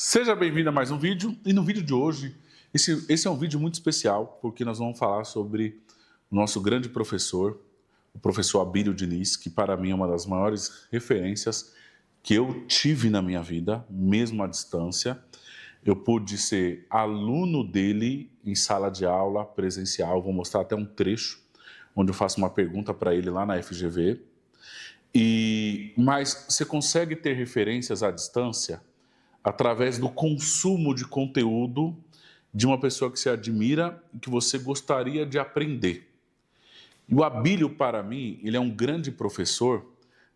Seja bem-vindo a mais um vídeo, e no vídeo de hoje, esse é um vídeo muito especial, porque nós vamos falar sobre o nosso grande professor, o professor Abílio Diniz, que para mim é uma das maiores referências que eu tive na minha vida, mesmo à distância. Eu pude ser aluno dele em sala de aula presencial, vou mostrar até um trecho, onde eu faço uma pergunta para ele lá na FGV. Mas você consegue ter referências à distância através do consumo de conteúdo de uma pessoa que você admira e que você gostaria de aprender. E o Abílio, para mim, ele é um grande professor,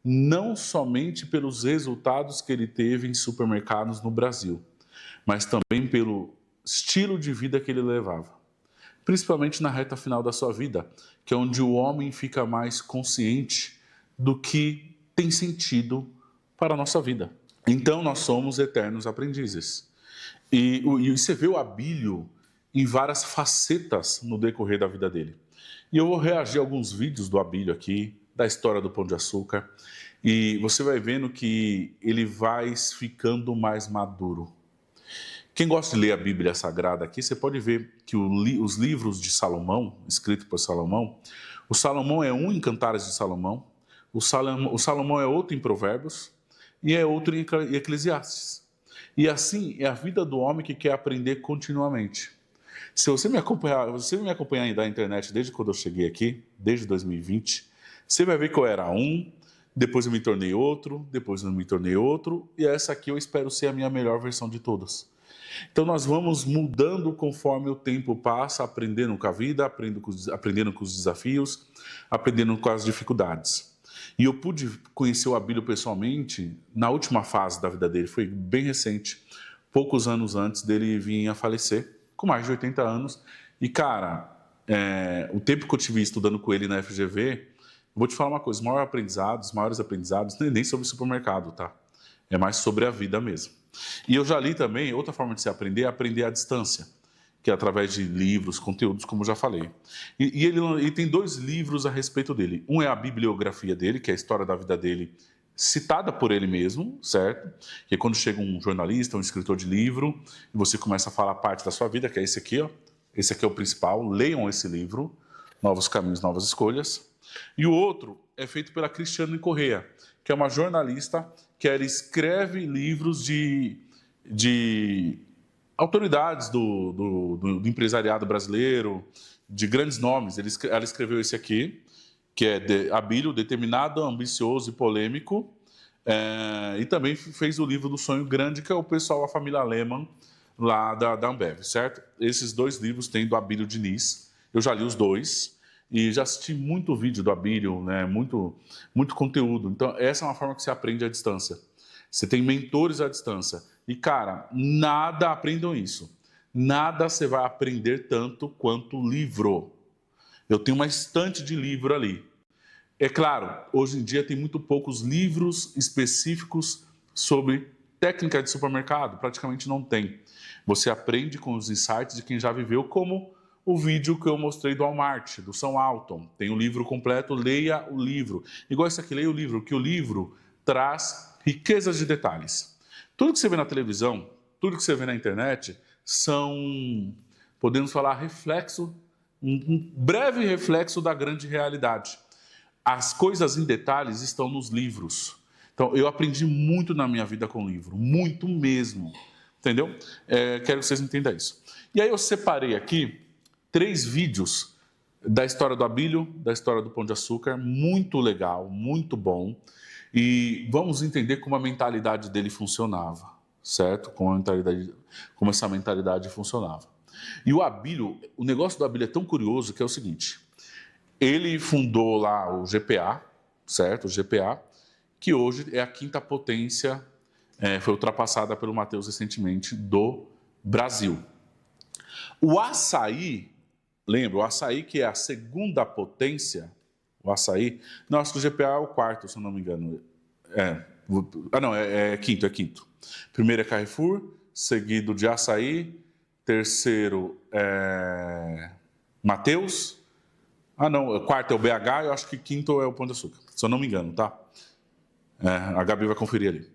não somente pelos resultados que ele teve em supermercados no Brasil, mas também pelo estilo de vida que ele levava. Principalmente na reta final da sua vida, que é onde o homem fica mais consciente do que tem sentido para a nossa vida. Então, nós somos eternos aprendizes. E você vê o Abílio em várias facetas no decorrer da vida dele. E eu vou reagir a alguns vídeos do Abílio aqui, da história do Pão de Açúcar, e você vai vendo que ele vai ficando mais maduro. Quem gosta de ler a Bíblia Sagrada aqui, você pode ver que os livros de Salomão, escritos por Salomão, o Salomão é um em Cantares de Salomão, o Salomão é outro em Provérbios, e é outro em Eclesiastes. E assim é a vida do homem que quer aprender continuamente. Se você me acompanhar na internet desde quando eu cheguei aqui, desde 2020, você vai ver que eu era um, depois eu me tornei outro, depois eu me tornei outro, e essa aqui eu espero ser a minha melhor versão de todas. Então nós vamos mudando conforme o tempo passa, aprendendo com a vida, aprendendo com os desafios, aprendendo com as dificuldades. E eu pude conhecer o Abílio pessoalmente na última fase da vida dele, foi bem recente, poucos anos antes dele vir a falecer, com mais de 80 anos. E cara, o tempo que eu tive estudando com ele na FGV, eu vou te falar uma coisa, os maiores aprendizados, nem sobre supermercado, tá? É mais sobre a vida mesmo. E eu já li também, outra forma de se aprender é aprender à distância, que é através de livros, conteúdos, como eu já falei. E ele tem dois livros a respeito dele. Um é a bibliografia dele, que é a história da vida dele, citada por ele mesmo, certo? Que é quando chega um jornalista, um escritor de livro, e você começa a falar parte da sua vida, que é esse aqui, ó. Esse aqui é o principal, leiam esse livro, Novos Caminhos, Novas Escolhas. E o outro é feito pela Cristiane Corrêa, que é uma jornalista que ela escreve livros de autoridades do empresariado brasileiro, de grandes nomes. Ela escreveu esse aqui, que é Abílio, determinado, ambicioso e polêmico, e também fez o livro do Sonho Grande, que é o pessoal, a família Lehmann, lá da Ambev, certo? Esses dois livros tem do Abílio Diniz, eu já li os dois, e já assisti muito vídeo do Abílio, né? muito conteúdo. Então, essa é uma forma que você aprende à distância. Você tem mentores à distância. E, cara, aprendam isso. Nada você vai aprender tanto quanto livro. Eu tenho uma estante de livro ali. É claro, hoje em dia tem muito poucos livros específicos sobre técnica de supermercado. Praticamente não tem. Você aprende com os insights de quem já viveu, como o vídeo que eu mostrei do Walmart, do Sam Walton. Tem o livro completo, leia o livro. Igual esse aqui, leia o livro, que o livro traz riquezas de detalhes. Tudo que você vê na televisão, tudo que você vê na internet, são, podemos falar, um breve reflexo da grande realidade. As coisas em detalhes estão nos livros. Então, eu aprendi muito na minha vida com o livro, muito mesmo. Entendeu? Quero que vocês entendam isso. E aí eu separei aqui 3 vídeos da história do Abílio, da história do Pão de Açúcar, muito legal, muito bom. E vamos entender como a mentalidade dele funcionava, certo? Como essa mentalidade funcionava. E o Abílio, o negócio do Abílio é tão curioso que é o seguinte: ele fundou lá o GPA, certo? O GPA, que hoje é a 5ª potência, foi ultrapassada pelo Matheus recentemente, do Brasil. O açaí, lembra, o açaí que é a 2ª potência, o açaí, não, acho que o GPA é o 4º, se eu não me engano. É quinto. Primeiro é Carrefour, seguido de açaí, terceiro é Mateus, quarto é o BH, eu acho que 5º é o Pão de Açúcar, se eu não me engano, tá? A Gabi vai conferir ali.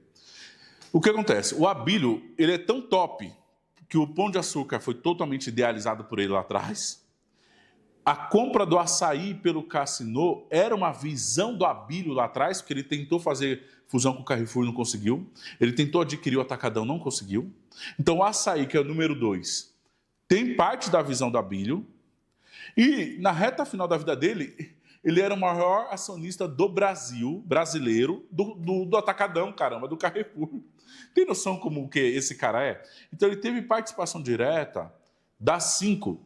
O que acontece? O Abílio, ele é tão top que o Pão de Açúcar foi totalmente idealizado por ele lá atrás. A compra do açaí pelo Cassino era uma visão do Abílio lá atrás, porque ele tentou fazer fusão com o Carrefour e não conseguiu. Ele tentou adquirir o Atacadão, não conseguiu. Então o açaí, que é o número 2, tem parte da visão do Abílio. E na reta final da vida dele, ele era o maior acionista do Brasil, brasileiro, do Atacadão, caramba, do Carrefour. Tem noção como que esse cara é? Então ele teve participação direta das cinco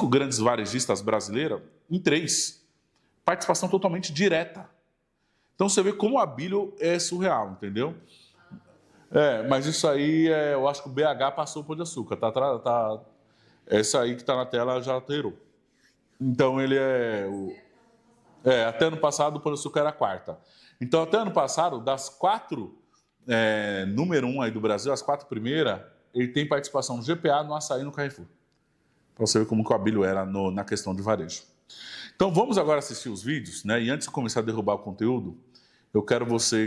grandes varejistas brasileiras em 3. Participação totalmente direta. Então você vê como o Abílio é surreal, entendeu? Mas isso aí, eu acho que o BH passou o Pão de Açúcar. Essa aí que está na tela já alterou. Então ele até ano passado o Pão de Açúcar era a 4ª. Então até ano passado, das 4 número 1 aí do Brasil, as 4 primeiras, ele tem participação no GPA, no açaí e no Carrefour. Para você ver como que o Abílio era na questão de varejo. Então vamos agora assistir os vídeos, né? E antes de começar a derrubar o conteúdo, eu quero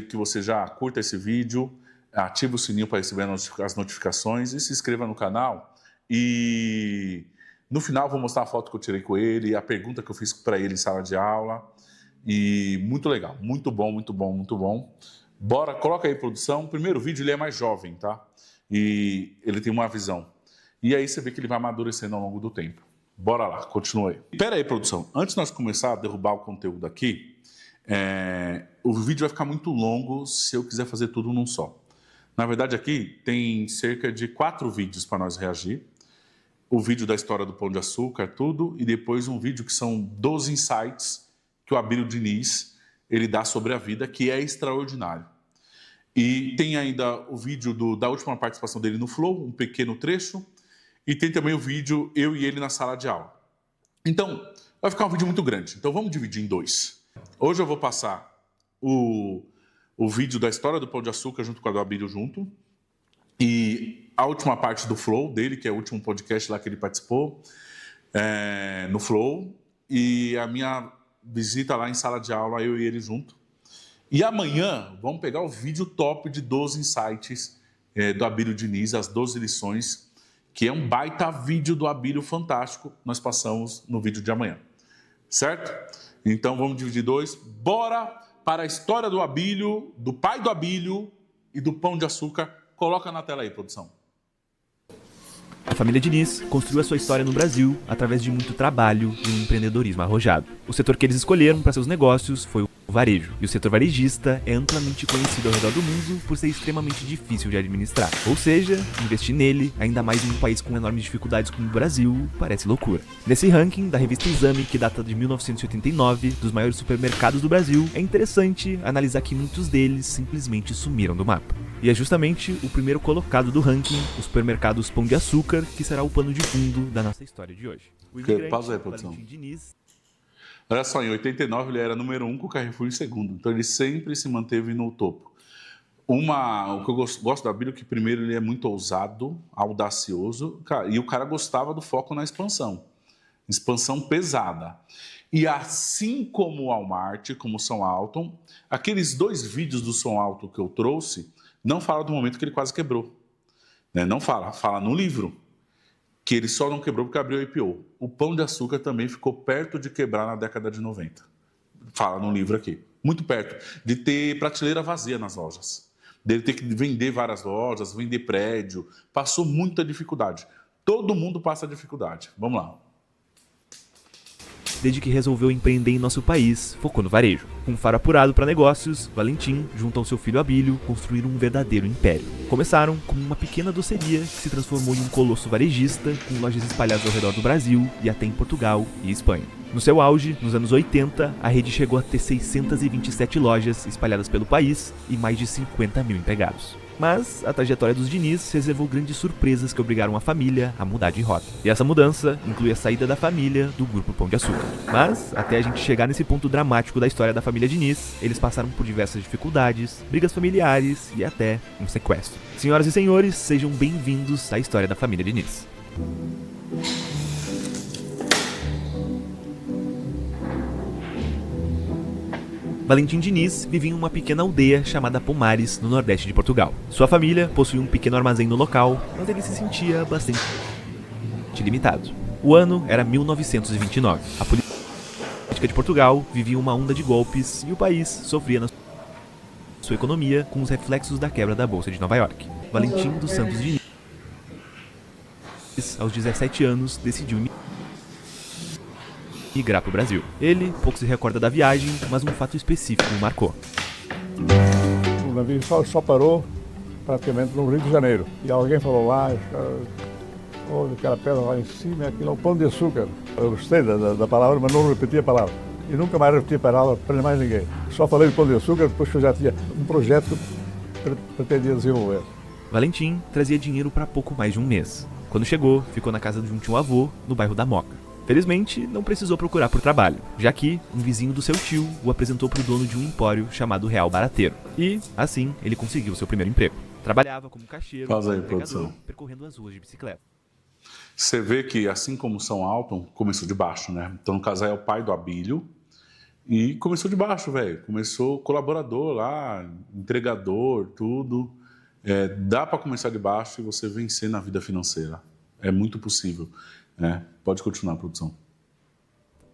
que você já curta esse vídeo, ative o sininho para receber as notificações e se inscreva no canal. E no final vou mostrar a foto que eu tirei com ele, a pergunta que eu fiz para ele em sala de aula. E muito legal, muito bom, muito bom, muito bom. Bora, coloca aí, produção. O primeiro vídeo ele é mais jovem, tá? E ele tem uma visão. E aí você vê que ele vai amadurecendo ao longo do tempo. Bora lá, continua aí. Espera aí, produção. Antes de nós começar a derrubar o conteúdo aqui, o vídeo vai ficar muito longo se eu quiser fazer tudo num só. Na verdade, aqui tem cerca de 4 vídeos para nós reagir. O vídeo da história do Pão de Açúcar, tudo, e depois um vídeo que são 12 insights que o Abílio Diniz ele dá sobre a vida, que é extraordinário. E tem ainda o vídeo da última participação dele no Flow, um pequeno trecho, e tem também o vídeo eu e ele na sala de aula. Então, vai ficar um vídeo muito grande, então vamos dividir em 2. Hoje eu vou passar o vídeo da história do Pão de Açúcar junto com a do Abílio junto, e a última parte do Flow dele, que é o último podcast lá que ele participou, no Flow, e a minha visita lá em sala de aula, eu e ele junto. E amanhã vamos pegar o vídeo top de 12 insights do Abílio Diniz, as 12 lições, que é um baita vídeo do Abílio fantástico, nós passamos no vídeo de amanhã. Certo? Então vamos dividir 2. Bora para a história do Abílio, do pai do Abílio e do Pão de Açúcar. Coloca na tela aí, produção. A família Diniz construiu a sua história no Brasil através de muito trabalho e um empreendedorismo arrojado. O setor que eles escolheram para seus negócios foi o varejo, e o setor varejista é amplamente conhecido ao redor do mundo por ser extremamente difícil de administrar. Ou seja, investir nele, ainda mais em um país com enormes dificuldades como o Brasil, parece loucura. Nesse ranking da revista Exame, que data de 1989, dos maiores supermercados do Brasil, é interessante analisar que muitos deles simplesmente sumiram do mapa. E é justamente o primeiro colocado do ranking, o supermercados Pão de Açúcar, que será o pano de fundo da nossa história de hoje. Pausa aí, produção. Diniz... Olha só, em 89 ele era número 1 com o Carrefour em segundo, então ele sempre se manteve no topo. O que eu gosto do Abílio é que primeiro ele é muito ousado, audacioso, e o cara gostava do foco na expansão pesada. E assim como o Walmart, como o São Alton, aqueles 2 vídeos do São Alton que eu trouxe, não fala do momento que ele quase quebrou. Não fala no livro. Que ele só não quebrou porque abriu o IPO. O Pão de Açúcar também ficou perto de quebrar na década de 90. Fala no livro aqui. Muito perto de ter prateleira vazia nas lojas. Dele ter que vender várias lojas, vender prédio. Passou muita dificuldade. Todo mundo passa dificuldade. Vamos lá. Desde que resolveu empreender em nosso país, focou no varejo. Com um faro apurado para negócios, Valentim, junto ao seu filho Abílio, construíram um verdadeiro império. Começaram como uma pequena doceria que se transformou em um colosso varejista, com lojas espalhadas ao redor do Brasil e até em Portugal e Espanha. No seu auge, nos anos 80, a rede chegou a ter 627 lojas espalhadas pelo país e mais de 50 mil empregados. Mas a trajetória dos Diniz reservou grandes surpresas que obrigaram a família a mudar de rota. E essa mudança inclui a saída da família do Grupo Pão de Açúcar. Mas, até a gente chegar nesse ponto dramático da história da família Diniz, eles passaram por diversas dificuldades, brigas familiares e até um sequestro. Senhoras e senhores, sejam bem-vindos à história da família Diniz. Valentim Diniz vivia em uma pequena aldeia chamada Pomares, no nordeste de Portugal. Sua família possuía um pequeno armazém no local, mas ele se sentia bastante limitado. O ano era 1929. A política de Portugal vivia uma onda de golpes e o país sofria na sua economia com os reflexos da quebra da Bolsa de Nova York. Valentim dos Santos Diniz, aos 17 anos, decidiu migrar para o Brasil. Ele pouco se recorda da viagem, mas um fato específico o marcou. O navio só parou praticamente no Rio de Janeiro. E alguém falou lá, olha aquela pedra lá em cima, aquilo é o Pão de Açúcar. Eu gostei da palavra, mas não repeti a palavra. E nunca mais repeti a palavra para mais ninguém. Só falei de Pão de Açúcar depois que eu já tinha um projeto que pretendia desenvolver. Valentim trazia dinheiro para pouco mais de um mês. Quando chegou, ficou na casa de um tio-avô, no bairro da Moca. Felizmente, não precisou procurar por trabalho, já que um vizinho do seu tio o apresentou para o dono de um empório chamado Real Barateiro. E, assim, ele conseguiu seu primeiro emprego. Trabalhava como caixeiro, percorrendo as ruas de bicicleta. Você vê que, assim como São Alton, começou de baixo, né? Então, no caso, é o pai do Abílio. E começou de baixo, velho. Começou colaborador lá, entregador, tudo. Dá para começar de baixo e você vencer na vida financeira. É muito possível. Pode continuar, produção.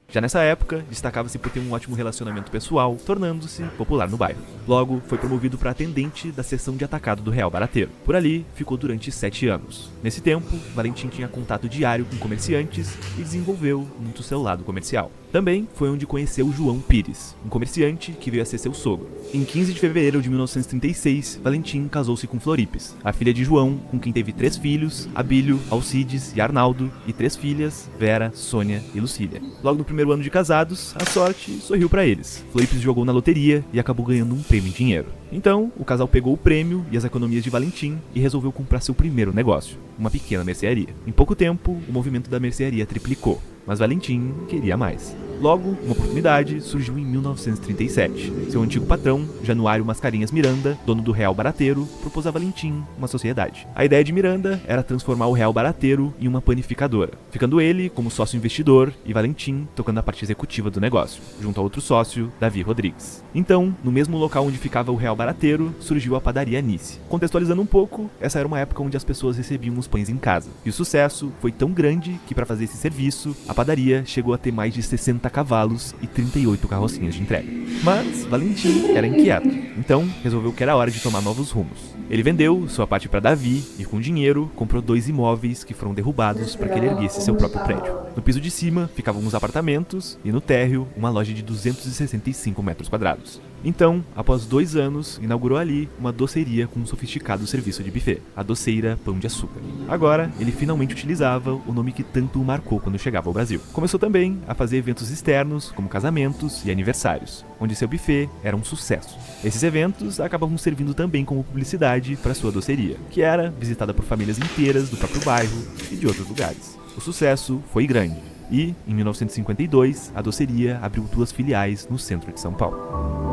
Já nessa época, destacava-se por ter um ótimo relacionamento pessoal, tornando-se popular no bairro. Logo, foi promovido para atendente da seção de atacado do Real Barateiro. Por ali, ficou durante 7 anos. Nesse tempo, Valentim tinha contato diário com comerciantes e desenvolveu muito seu lado comercial. Também foi onde conheceu João Pires, um comerciante que veio a ser seu sogro. Em 15 de fevereiro de 1936, Valentim casou-se com Floripes, a filha de João, com quem teve 3 filhos, Abílio, Alcides e Arnaldo, e 3 filhas, Vera, Sônia e Lucília. Logo no primeiro ano de casados, a sorte sorriu para eles. Floripes jogou na loteria e acabou ganhando um prêmio em dinheiro. Então, o casal pegou o prêmio e as economias de Valentim e resolveu comprar seu primeiro negócio, uma pequena mercearia. Em pouco tempo, o movimento da mercearia triplicou, mas Valentim queria mais. Logo, uma oportunidade surgiu em 1937. Seu antigo patrão, Januário Mascarenhas Miranda, dono do Real Barateiro, propôs a Valentim uma sociedade. A ideia de Miranda era transformar o Real Barateiro em uma panificadora, ficando ele como sócio investidor e Valentim tocando a parte executiva do negócio, junto a outro sócio, Davi Rodrigues. Então, no mesmo local onde ficava o Real Barateiro, surgiu a padaria Anice. Contextualizando um pouco, essa era uma época onde as pessoas recebiam os pães em casa. E o sucesso foi tão grande que, para fazer esse serviço, a padaria chegou a ter mais de 60 cavalos e 38 carrocinhas de entrega. Mas Valentim era inquieto, então resolveu que era hora de tomar novos rumos. Ele vendeu sua parte para Davi e, com o dinheiro, comprou 2 imóveis que foram derrubados para que ele erguesse seu próprio prédio. No piso de cima ficavam uns apartamentos e no térreo uma loja de 265 metros quadrados. Então, após 2 anos, inaugurou ali uma doceria com um sofisticado serviço de buffet, a doceira Pão de Açúcar. Agora, ele finalmente utilizava o nome que tanto o marcou quando chegava ao Brasil. Começou também a fazer eventos externos, como casamentos e aniversários, onde seu buffet era um sucesso. Esses eventos acabavam servindo também como publicidade para sua doceria, que era visitada por famílias inteiras do próprio bairro e de outros lugares. O sucesso foi grande e, em 1952, a doceria abriu 2 filiais no centro de São Paulo.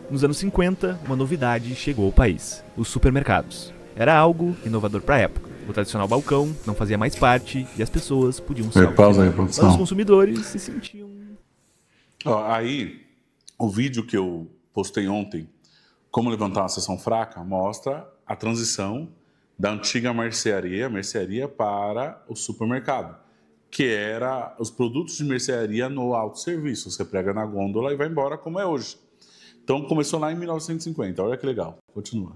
Nos anos 50, uma novidade chegou ao país: os supermercados. Era algo inovador para a época. O tradicional balcão não fazia mais parte e as pessoas podiam se mas os consumidores se sentiam... Aí, o vídeo que eu postei ontem, como levantar uma seção fraca, mostra a transição da antiga mercearia para o supermercado, que era os produtos de mercearia no autosserviço. Você prega na gôndola e vai embora, como é hoje. Então começou lá em 1950, olha que legal, continua.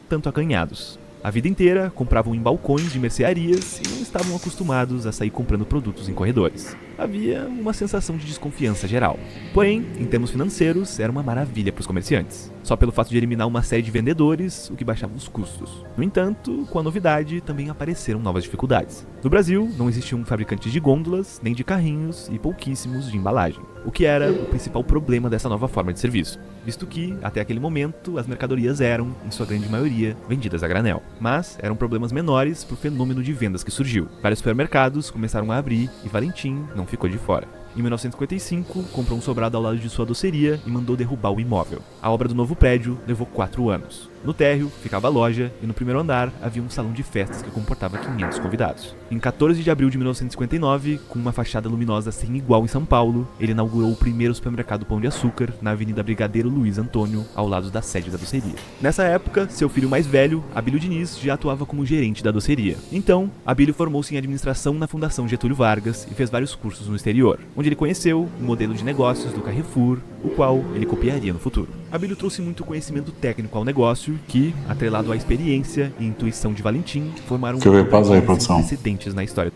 Tanto acanhados. A vida inteira compravam em balcões de mercearias e não estavam acostumados a sair comprando produtos em corredores. Havia uma sensação de desconfiança geral. Porém, em termos financeiros, era uma maravilha para os comerciantes. Só pelo fato de eliminar uma série de vendedores, o que baixava os custos. No entanto, com a novidade, também apareceram novas dificuldades. No Brasil, não existiam fabricantes de gôndolas, nem de carrinhos e pouquíssimos de embalagem, o que era o principal problema dessa nova forma de serviço, visto que, até aquele momento, as mercadorias eram, em sua grande maioria, vendidas a granel. Mas eram problemas menores para o fenômeno de vendas que surgiu. Vários supermercados começaram a abrir e Valentim não ficou de fora. Em 1955, comprou um sobrado ao lado de sua doceria e mandou derrubar o imóvel. A obra do novo prédio levou 4 anos. No térreo ficava a loja e no primeiro andar havia um salão de festas que comportava 500 convidados. Em 14 de abril de 1959, com uma fachada luminosa sem igual em São Paulo, ele inaugurou o primeiro supermercado Pão de Açúcar na Avenida Brigadeiro Luiz Antônio, ao lado da sede da doceria. Nessa época, seu filho mais velho, Abílio Diniz, já atuava como gerente da doceria. Então, Abílio formou-se em administração na Fundação Getúlio Vargas e fez vários cursos no exterior, onde ele conheceu o modelo de negócios do Carrefour, o qual ele copiaria no futuro. Abílio trouxe muito conhecimento técnico ao negócio que, atrelado à experiência e intuição de Valentim, formaram precedentes na história.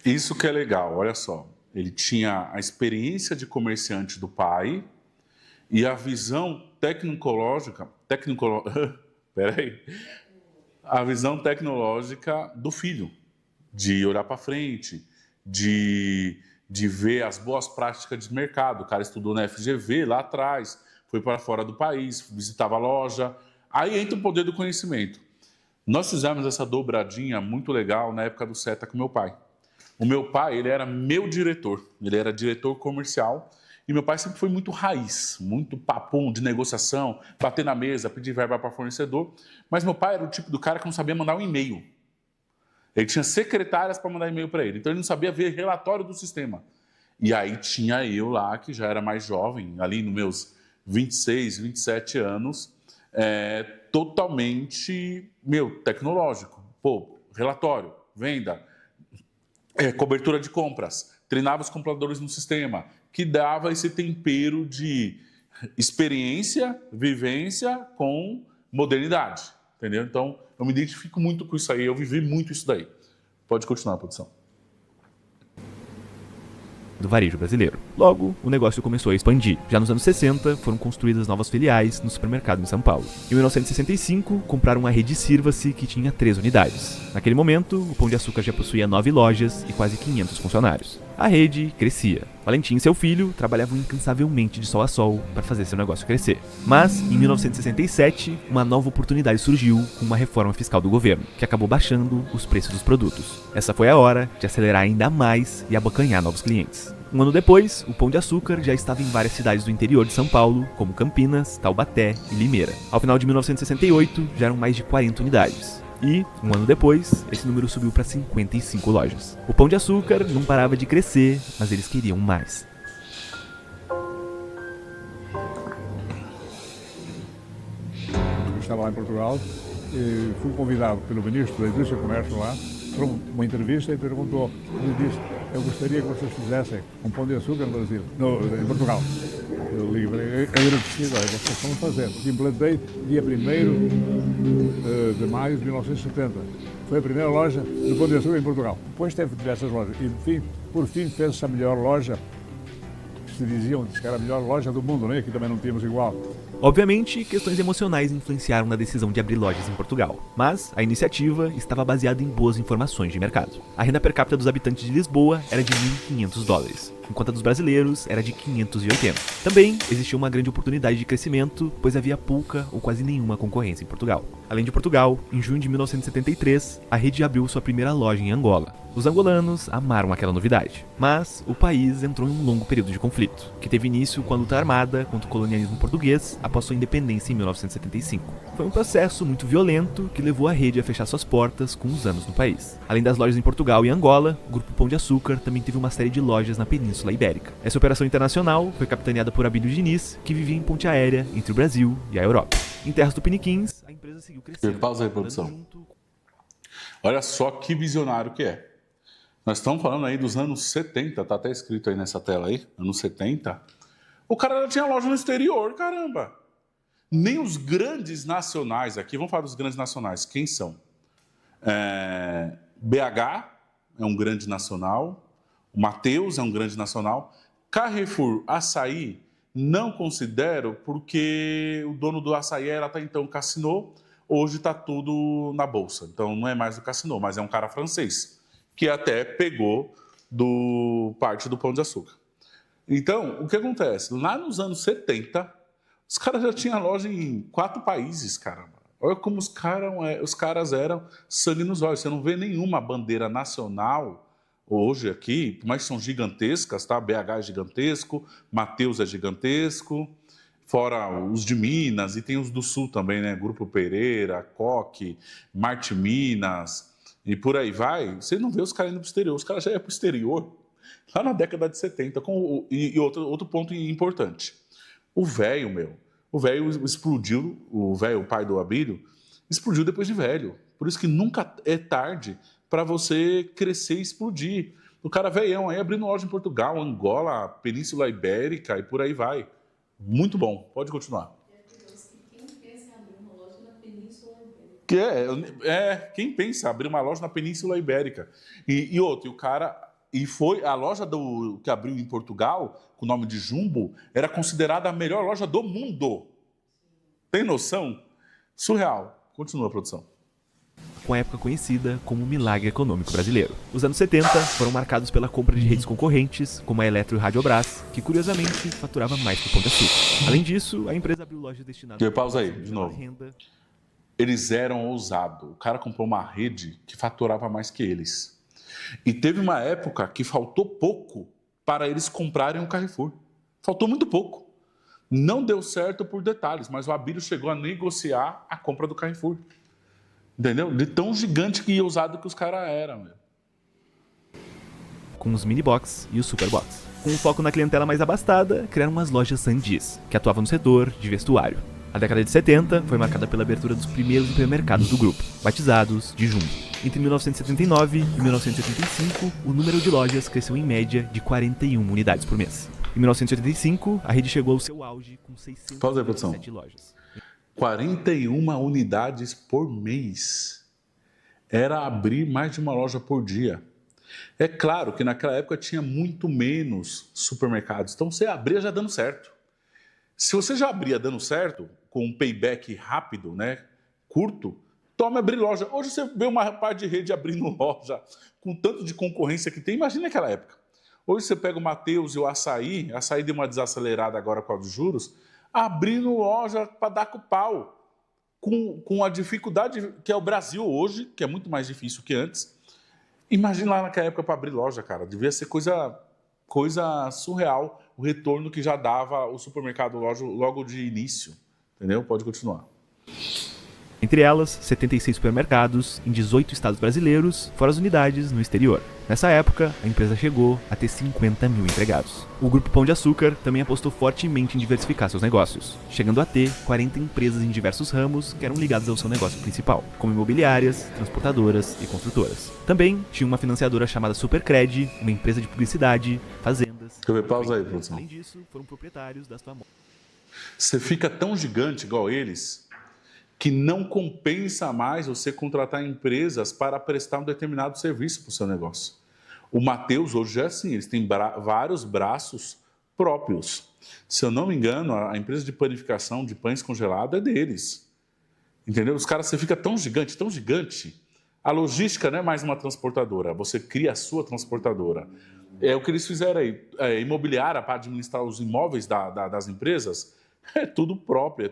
Isso que é legal, olha só. Ele tinha a experiência de comerciante do pai e a visão a visão tecnológica do filho, de olhar para frente, de ver as boas práticas de mercado. O cara estudou na FGV lá atrás, foi para fora do país, visitava a loja. Aí entra o poder do conhecimento. Nós fizemos essa dobradinha muito legal na época do SETA com meu pai. O meu pai, ele era meu diretor, ele era diretor comercial e meu pai sempre foi muito raiz, muito papum de negociação, bater na mesa, pedir verba para fornecedor, mas meu pai era o tipo do cara que não sabia mandar um e-mail. Ele tinha secretárias para mandar e-mail para ele, então ele não sabia ver relatório do sistema. E aí tinha eu lá, que já era mais jovem, ali nos meus 26, 27 anos, totalmente, tecnológico. Pô, relatório, venda, cobertura de compras, treinava os compradores no sistema, que dava esse tempero de experiência, vivência com modernidade, entendeu? Então, eu me identifico muito com isso aí, eu vivi muito isso daí. Pode continuar, produção. Do varejo brasileiro. Logo, o negócio começou a expandir. Já nos anos 60, foram construídas novas filiais no supermercado em São Paulo. Em 1965, compraram a rede Sirva-se, que tinha 3 unidades. Naquele momento, o Pão de Açúcar já possuía 9 lojas e quase 500 funcionários. A rede crescia. Valentim e seu filho trabalhavam incansavelmente de sol a sol para fazer seu negócio crescer. Mas, em 1967, uma nova oportunidade surgiu com uma reforma fiscal do governo, que acabou baixando os preços dos produtos. Essa foi a hora de acelerar ainda mais e abocanhar novos clientes. Um ano depois, o Pão de Açúcar já estava em várias cidades do interior de São Paulo, como Campinas, Taubaté e Limeira. Ao final de 1968, já eram mais de 40 unidades. E, um ano depois, esse número subiu para 55 lojas. O Pão de Açúcar não parava de crescer, mas eles queriam mais. Eu estava lá em Portugal e fui convidado pelo ministro da Indústria e Comércio lá para uma entrevista e perguntou, ele disse, eu gostaria que vocês fizessem um Pão de Açúcar no Brasil, em Portugal. Eu liguei para ele, eu agradecido, vocês vão fazer. Implantei dia 1º de maio de 1970. Foi a primeira loja do Pão de Açúcar em Portugal. Depois teve diversas lojas e, por fim, fez-se a melhor loja, que se diziam que era a melhor loja do mundo, né? Que também não tínhamos igual. Obviamente, questões emocionais influenciaram na decisão de abrir lojas em Portugal, mas a iniciativa estava baseada em boas informações de mercado. A renda per capita dos habitantes de Lisboa era de $1.500, enquanto a dos brasileiros era de 580. Também existia uma grande oportunidade de crescimento, pois havia pouca ou quase nenhuma concorrência em Portugal. Além de Portugal, em junho de 1973, a rede abriu sua primeira loja em Angola. Os angolanos amaram aquela novidade, mas o país entrou em um longo período de conflito, que teve início com a luta armada contra o colonialismo português após sua independência em 1975. Foi um processo muito violento que levou a rede a fechar suas portas com os anos no país. Além das lojas em Portugal e Angola, o Grupo Pão de Açúcar também teve uma série de lojas na Península Ibérica. Essa operação internacional foi capitaneada por Abílio Diniz, que vivia em ponte aérea entre o Brasil e a Europa. Em terras tupiniquins, a empresa seguiu crescendo. Pausa aí, produção. Olha só que visionário que é. Nós estamos falando aí dos anos 70, tá até escrito aí nessa tela aí, anos 70. O cara já tinha loja no exterior, caramba. Nem os grandes nacionais aqui, vamos falar dos grandes nacionais, quem são? BH é um grande nacional, o Mateus é um grande nacional, Carrefour, Açaí, não considero porque o dono do Açaí era até então Cassino, hoje está tudo na bolsa, então não é mais o Cassino, mas é um cara francês, que até pegou parte do Pão de Açúcar. Então, o que acontece? Lá nos anos 70, os caras já tinham loja em 4 países, caramba. Olha como os caras eram sangue nos olhos. Você não vê nenhuma bandeira nacional hoje aqui, mas são gigantescas, tá? BH é gigantesco, Mateus é gigantesco, fora os de Minas, e tem os do Sul também, né? Grupo Pereira, Coque, Marte Minas, e por aí vai. Você não vê os caras indo para o exterior, os caras já iam para o exterior lá na década de 70. E outro ponto importante, o velho explodiu, o pai do Abílio, explodiu depois de velho. Por isso que nunca é tarde para você crescer e explodir. O cara velhão aí abrindo loja em Portugal, Angola, Península Ibérica e por aí vai. Muito bom, pode continuar. Quem pensa em abrir uma loja na Península Ibérica? Quem pensa em abrir uma loja na Península Ibérica? E foi a loja que abriu em Portugal, com o nome de Jumbo, era considerada a melhor loja do mundo. Tem noção? Surreal. Continua a produção. Com a época conhecida como o milagre econômico brasileiro. Os anos 70 foram marcados pela compra de redes concorrentes, como a Eletro e Radiobras, que curiosamente faturava mais que o Pão de Açúcar. Além disso, a empresa abriu lojas destinadas pausa aí, de novo. Renda. Eles eram ousados. O cara comprou uma rede que faturava mais que eles. E teve uma época que faltou pouco para eles comprarem um Carrefour. Faltou muito pouco. Não deu certo por detalhes, mas o Abílio chegou a negociar a compra do Carrefour. Entendeu? De tão gigante e ousado que os caras eram. Com os mini box e os super box. Com um foco na clientela mais abastada, criaram as lojas Sandis, que atuavam no setor de vestuário. A década de 70 foi marcada pela abertura dos primeiros hipermercados do grupo, batizados de Jumbo. Entre 1979 e 1985, o número de lojas cresceu em média de 41 unidades por mês. Em 1985, a rede chegou ao seu auge com 607 lojas. 41 unidades por mês. Era abrir mais de uma loja por dia. É claro que naquela época tinha muito menos supermercados, então você abria já dando certo. Se você já abria dando certo, com um payback rápido, né, curto, tome abrir loja. Hoje você vê uma parte de rede abrindo loja com tanto de concorrência que tem, imagina aquela época. Hoje você pega o Mateus e o Açaí deu uma desacelerada agora com os juros, abrindo loja para dar com pau, com a dificuldade que é o Brasil hoje, que é muito mais difícil que antes. Imagina lá naquela época para abrir loja, cara. Devia ser coisa surreal o retorno que já dava o supermercado logo de início. Entendeu? Pode continuar. Entre elas, 76 supermercados em 18 estados brasileiros, fora as unidades no exterior. Nessa época, a empresa chegou a ter 50 mil empregados. O Grupo Pão de Açúcar também apostou fortemente em diversificar seus negócios, chegando a ter 40 empresas em diversos ramos que eram ligadas ao seu negócio principal, como imobiliárias, transportadoras e construtoras. Também tinha uma financiadora chamada Supercred, uma empresa de publicidade, fazendas... Deixa eu ver, pausa aí, produção. Além disso, foram proprietários das famosas... Você fica tão gigante igual eles que não compensa mais você contratar empresas para prestar um determinado serviço para o seu negócio. O Mateus hoje é assim, eles têm vários braços próprios. Se eu não me engano, a empresa de panificação de pães congelados é deles. Entendeu? Os caras, você fica tão gigante, tão gigante. A logística não é mais uma transportadora, você cria a sua transportadora. É o que eles fizeram aí. Imobiliária para administrar os imóveis das empresas, é tudo próprio,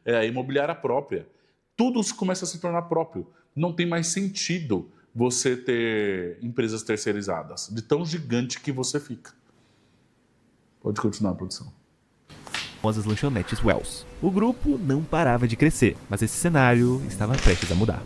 é a imobiliária própria. Tudo começa a se tornar próprio. Não tem mais sentido você ter empresas terceirizadas, de tão gigante que você fica. Pode continuar a produção. Famosas lanchonetes Wells. O grupo não parava de crescer, mas esse cenário estava prestes a mudar.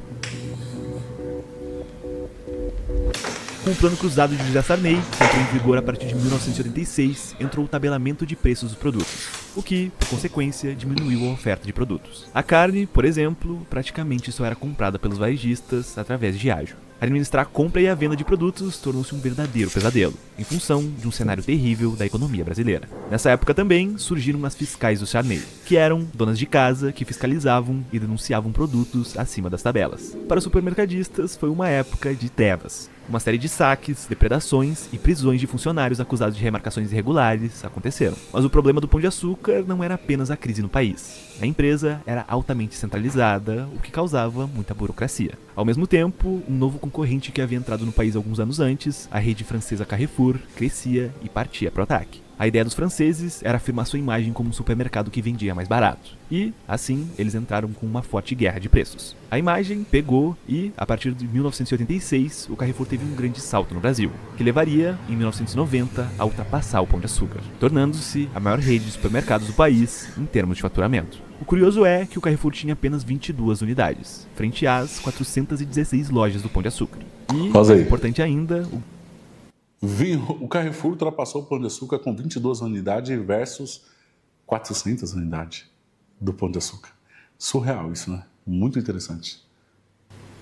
Com o plano cruzado de José Sarney, que entrou em vigor a partir de 1986, entrou o tabelamento de preços dos produtos, o que, por consequência, diminuiu a oferta de produtos. A carne, por exemplo, praticamente só era comprada pelos varejistas através de diágio. Administrar a compra e a venda de produtos tornou-se um verdadeiro pesadelo, em função de um cenário terrível da economia brasileira. Nessa época também surgiram as fiscais do Sarney, que eram donas de casa que fiscalizavam e denunciavam produtos acima das tabelas. Para os supermercadistas foi uma época de trevas. Uma série de saques, depredações e prisões de funcionários acusados de remarcações irregulares aconteceram. Mas o problema do Pão de Açúcar não era apenas a crise no país. A empresa era altamente centralizada, o que causava muita burocracia. Ao mesmo tempo, um novo concorrente que havia entrado no país alguns anos antes, a rede francesa Carrefour, crescia e partia para o ataque. A ideia dos franceses era afirmar sua imagem como um supermercado que vendia mais barato. E, assim, eles entraram com uma forte guerra de preços. A imagem pegou e, a partir de 1986, o Carrefour teve um grande salto no Brasil, que levaria, em 1990, a ultrapassar o Pão de Açúcar, tornando-se a maior rede de supermercados do país em termos de faturamento. O curioso é que o Carrefour tinha apenas 22 unidades, frente às 416 lojas do Pão de Açúcar. E, importante ainda, o Carrefour ultrapassou o Pão de Açúcar com 22 unidades versus 400 unidades do Pão de Açúcar. Surreal isso, né? Muito interessante.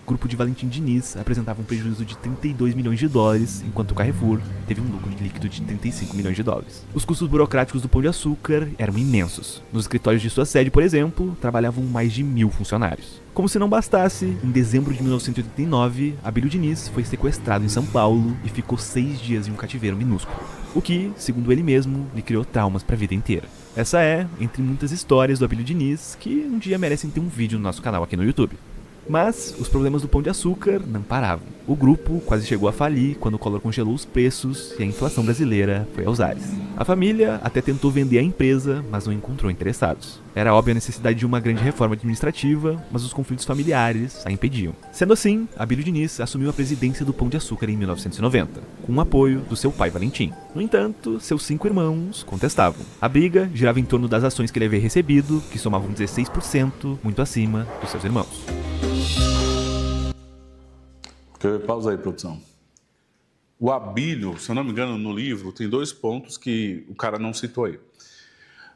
O grupo de Valentim Diniz apresentava um prejuízo de 32 milhões de dólares, enquanto o Carrefour teve um lucro líquido de 35 milhões de dólares. Os custos burocráticos do Pão de Açúcar eram imensos. Nos escritórios de sua sede, por exemplo, trabalhavam mais de 1.000 funcionários. Como se não bastasse, em dezembro de 1989, Abílio Diniz foi sequestrado em São Paulo e ficou 6 dias em um cativeiro minúsculo. O que, segundo ele mesmo, lhe criou traumas para a vida inteira. Essa é, entre muitas histórias do Abílio Diniz, que um dia merecem ter um vídeo no nosso canal aqui no YouTube. Mas os problemas do Pão de Açúcar não paravam. O grupo quase chegou a falir quando o Collor congelou os preços e a inflação brasileira foi aos ares. A família até tentou vender a empresa, mas não encontrou interessados. Era óbvia a necessidade de uma grande reforma administrativa, mas os conflitos familiares a impediam. Sendo assim, Abílio Diniz assumiu a presidência do Pão de Açúcar em 1990, com o apoio do seu pai Valentim. No entanto, seus 5 irmãos contestavam. A briga girava em torno das ações que ele havia recebido, que somavam 16%, muito acima dos seus irmãos. Pausa aí, produção. O Abílio, se eu não me engano, no livro, tem 2 pontos que o cara não citou aí.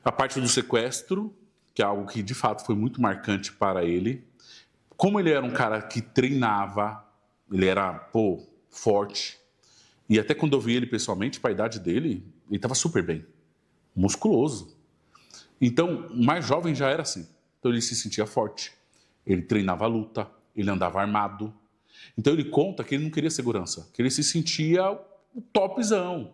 A parte do sequestro, que é algo que de fato foi muito marcante para ele. Como ele era um cara que treinava, ele era, forte. E até quando eu vi ele pessoalmente, para a idade dele, ele estava super bem. Musculoso. Então, mais jovem já era assim. Então ele se sentia forte. Ele treinava a luta, ele andava armado. Então ele conta que ele não queria segurança, que ele se sentia o topzão.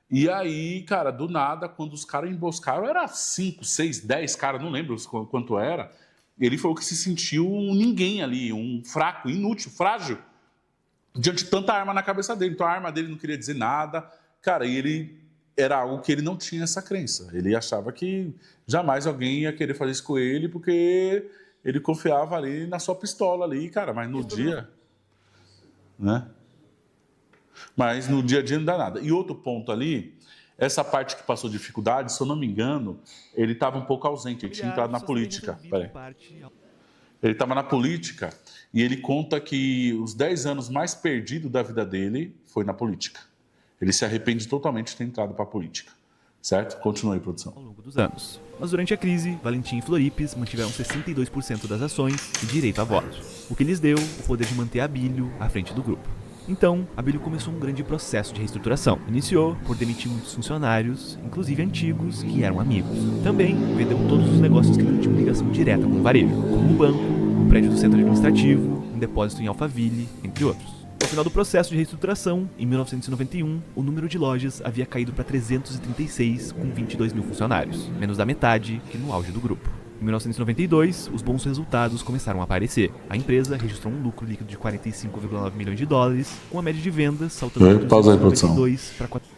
E aí, cara, do nada, quando os caras emboscaram, era 5, 6, 10 caras, não lembro quanto era. Ele falou que se sentiu um ninguém ali, um fraco, inútil, frágil, diante de tanta arma na cabeça dele. Então a arma dele não queria dizer nada. Cara, e ele era algo que ele não tinha essa crença. Ele achava que jamais alguém ia querer fazer isso com ele, porque ele confiava ali na sua pistola ali, cara, mas no dia... né? Mas no dia a dia não dá nada. E outro ponto ali, essa parte que passou dificuldade, se eu não me engano, ele estava um pouco ausente, ele tinha entrado na política. Ele estava na política e ele conta que os 10 anos mais perdidos da vida dele foi na política. Ele se arrepende totalmente de ter entrado para a política. Certo? Continua aí, produção. Ao longo dos anos. Mas durante a crise, Valentim e Floripes mantiveram 62% das ações e direito a voto, o que lhes deu o poder de manter Abílio à frente do grupo. Então, Abílio começou um grande processo de reestruturação. Iniciou por demitir muitos funcionários, inclusive antigos, que eram amigos. Também vendeu todos os negócios que não tinham ligação direta com o varejo, como o banco, o prédio do centro administrativo, um depósito em Alphaville, entre outros. No final do processo de reestruturação, em 1991, o número de lojas havia caído para 336, com 22 mil funcionários, menos da metade que no auge do grupo. Em 1992, os bons resultados começaram a aparecer. A empresa registrou um lucro líquido de 45,9 milhões de dólares, com a média de vendas saltando de 292 para 4.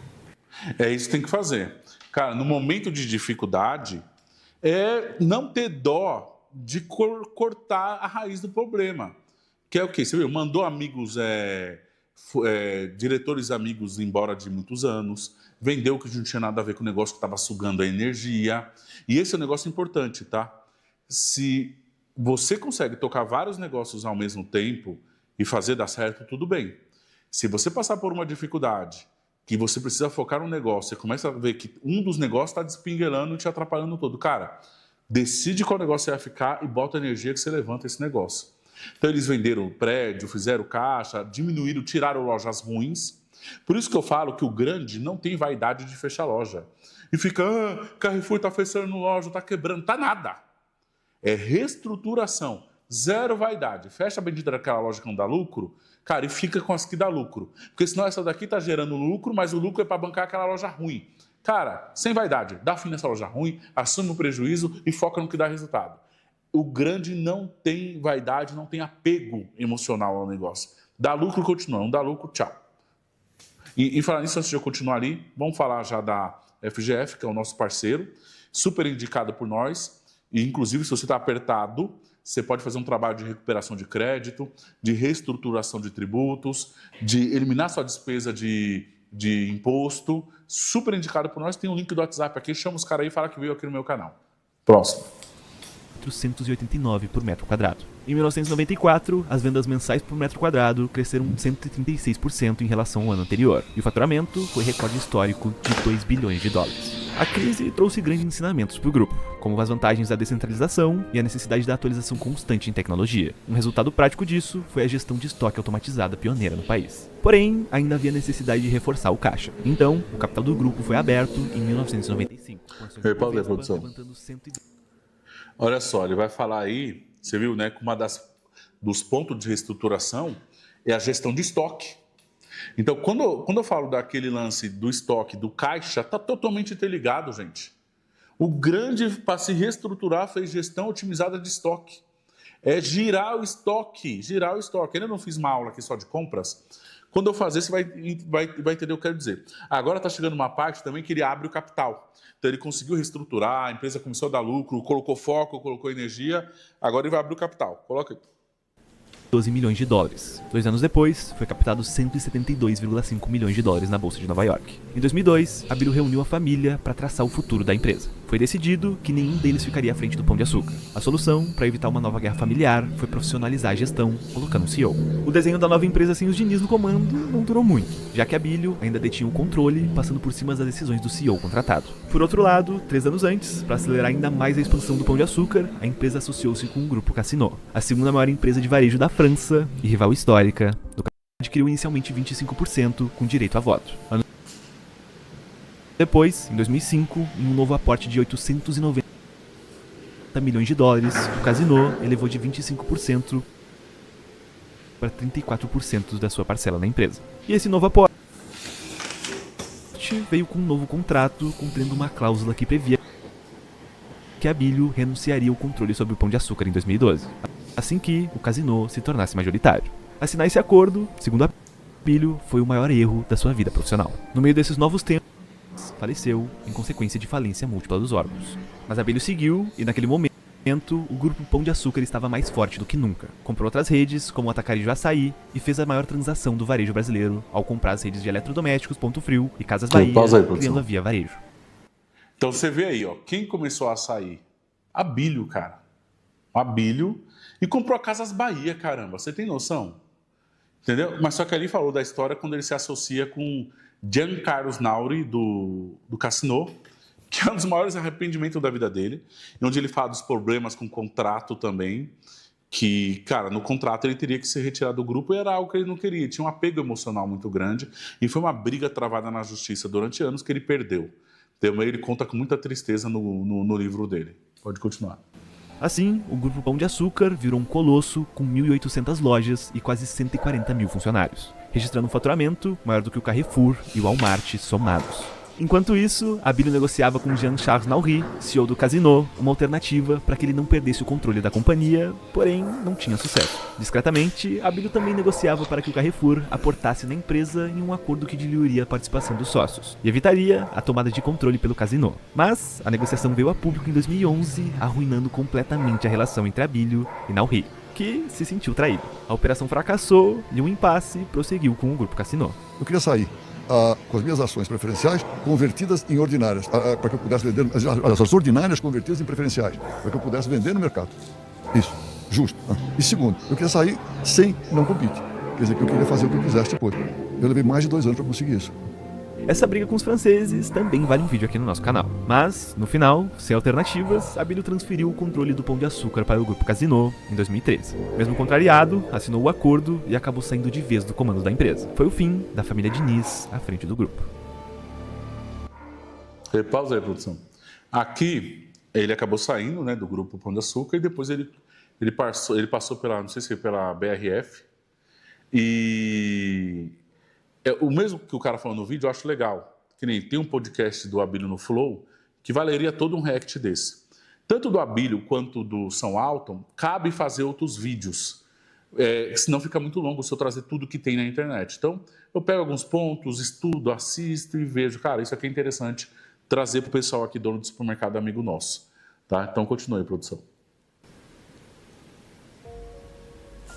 É isso que tem que fazer. Cara, no momento de dificuldade, é não ter dó de cortar a raiz do problema. Que é o quê? Você viu? Mandou amigos, diretores amigos embora de muitos anos, vendeu que não tinha nada a ver com o negócio que estava sugando a energia. E esse é um negócio importante, tá? Se você consegue tocar vários negócios ao mesmo tempo e fazer dar certo, tudo bem. Se você passar por uma dificuldade, que você precisa focar no negócio, você começa a ver que um dos negócios está despinguelando e te atrapalhando todo. Cara, decide qual negócio você vai ficar e bota a energia que você levanta esse negócio. Então eles venderam o prédio, fizeram caixa, diminuíram, tiraram lojas ruins. Por isso que eu falo que o grande não tem vaidade de fechar loja. E fica, Carrefour está fechando loja, está quebrando, tá nada. É reestruturação, zero vaidade. Fecha a bendita daquela loja que não dá lucro, cara, e fica com as que dá lucro. Porque senão essa daqui está gerando lucro, mas o lucro é para bancar aquela loja ruim. Cara, sem vaidade, dá fim nessa loja ruim, assume o prejuízo e foca no que dá resultado. O grande não tem vaidade, não tem apego emocional ao negócio. Dá lucro, continua. Não dá lucro, tchau. E falar nisso, antes de eu continuar ali, vamos falar já da FGF, que é o nosso parceiro, super indicado por nós. E, inclusive, se você está apertado, você pode fazer um trabalho de recuperação de crédito, de reestruturação de tributos, de eliminar sua despesa de imposto. Super indicado por nós. Tem um link do WhatsApp aqui. Chama os caras aí e fala que veio aqui no meu canal. Próximo. 489 por metro quadrado. Em 1994, as vendas mensais por metro quadrado cresceram 136% em relação ao ano anterior, e o faturamento foi recorde histórico de 2 bilhões de dólares. A crise trouxe grandes ensinamentos para o grupo, como as vantagens da descentralização e a necessidade da atualização constante em tecnologia. Um resultado prático disso foi a gestão de estoque automatizada pioneira no país. Porém, ainda havia necessidade de reforçar o caixa. Então, o capital do grupo foi aberto em 1995. Paulo, produção. Olha só, ele vai falar aí, você viu, né, que uma dos pontos de reestruturação é a gestão de estoque. Então, quando eu falo daquele lance do estoque, do caixa, está totalmente interligado, gente. O grande, para se reestruturar, fez gestão otimizada de estoque. É girar o estoque, girar o estoque. Ainda não fiz uma aula aqui só de compras. Quando eu fazer, você vai entender o que eu quero dizer. Agora está chegando uma parte também que ele abre o capital. Então ele conseguiu reestruturar, a empresa começou a dar lucro, colocou foco, colocou energia, agora ele vai abrir o capital. Coloca aí. 12 milhões de dólares. 2 anos depois, foi captado 172,5 milhões de dólares na Bolsa de Nova York. Em 2002, a Bílio reuniu a família para traçar o futuro da empresa. Foi decidido que nenhum deles ficaria à frente do Pão de Açúcar. A solução, para evitar uma nova guerra familiar, foi profissionalizar a gestão, colocando um CEO. O desenho da nova empresa sem os Diniz no comando não durou muito, já que a Bílio ainda detinha o controle, passando por cima das decisões do CEO contratado. Por outro lado, 3 anos antes, para acelerar ainda mais a expansão do Pão de Açúcar, a empresa associou-se com o Grupo Casino, a segunda maior empresa de varejo da França e rival histórica do Casino. Adquiriu inicialmente 25% com direito a voto. Depois, em 2005, em um novo aporte de 890 milhões de dólares, o Casino elevou de 25% para 34% da sua parcela na empresa. E esse novo aporte veio com um novo contrato, contendo uma cláusula que previa que a Bílio renunciaria ao controle sobre o Pão de Açúcar em 2012, assim que o Casino se tornasse majoritário. Assinar esse acordo, segundo a Bílio, foi o maior erro da sua vida profissional. No meio desses novos tempos, faleceu em consequência de falência múltipla dos órgãos. Mas a Bílio seguiu e naquele momento o grupo Pão de Açúcar estava mais forte do que nunca. Comprou outras redes, como o Atacarejo Açaí, e fez a maior transação do varejo brasileiro ao comprar as redes de eletrodomésticos, Ponto Frio e Casas Bahia, criando a Via Varejo. Então você vê aí, ó, quem começou a sair? A Bílio, cara. A Bílio. E comprou a Casas Bahia, caramba. Você tem noção? Entendeu? Mas só que ali falou da história quando ele se associa com Giancarlo Nauri, do Casino, que é um dos maiores arrependimentos da vida dele, onde ele fala dos problemas com o contrato também, que, cara, no contrato ele teria que ser retirado do grupo e era algo que ele não queria, tinha um apego emocional muito grande e foi uma briga travada na justiça durante anos que ele perdeu. Então, ele conta com muita tristeza no livro dele. Pode continuar. Assim, o Grupo Pão de Açúcar virou um colosso com 1.800 lojas e quase 140 mil funcionários, registrando um faturamento maior do que o Carrefour e o Walmart somados. Enquanto isso, a Bílio negociava com Jean-Charles Nauri, CEO do Casino, uma alternativa para que ele não perdesse o controle da companhia, porém não tinha sucesso. Discretamente, a Bílio também negociava para que o Carrefour aportasse na empresa em um acordo que diluiria a participação dos sócios e evitaria a tomada de controle pelo Casino. Mas a negociação veio a público em 2011, arruinando completamente a relação entre a Bílio e Nauri, que se sentiu traído. A operação fracassou e um impasse prosseguiu com o Grupo Casino. Eu queria sair com as minhas ações preferenciais convertidas em ordinárias, para que eu pudesse vender, as ordinárias convertidas em preferenciais, para que eu pudesse vender no mercado. Isso, justo. E segundo, eu queria sair sem não compete. Quer dizer, que eu queria fazer o que eu quisesse depois. Eu levei mais de 2 anos para conseguir isso. Essa briga com os franceses também vale um vídeo aqui no nosso canal. Mas, no final, sem alternativas, a Bílio transferiu o controle do Pão de Açúcar para o Grupo Casino em 2013. Mesmo contrariado, assinou o acordo e acabou saindo de vez do comando da empresa. Foi o fim da família Diniz à frente do grupo. Pausa aí, produção. Aqui, ele acabou saindo, né, do Grupo Pão de Açúcar e depois ele passou pela, não sei se foi pela BRF, e o mesmo que o cara falou no vídeo, eu acho legal. Que nem tem um podcast do Abílio no Flow que valeria todo um react desse. Tanto do Abílio quanto do São Alton, cabe fazer outros vídeos. Senão fica muito longo se eu trazer tudo que tem na internet. Então, eu pego alguns pontos, estudo, assisto e vejo, cara, isso aqui é interessante trazer para o pessoal aqui, dono do supermercado amigo nosso. Tá? Então continue, produção.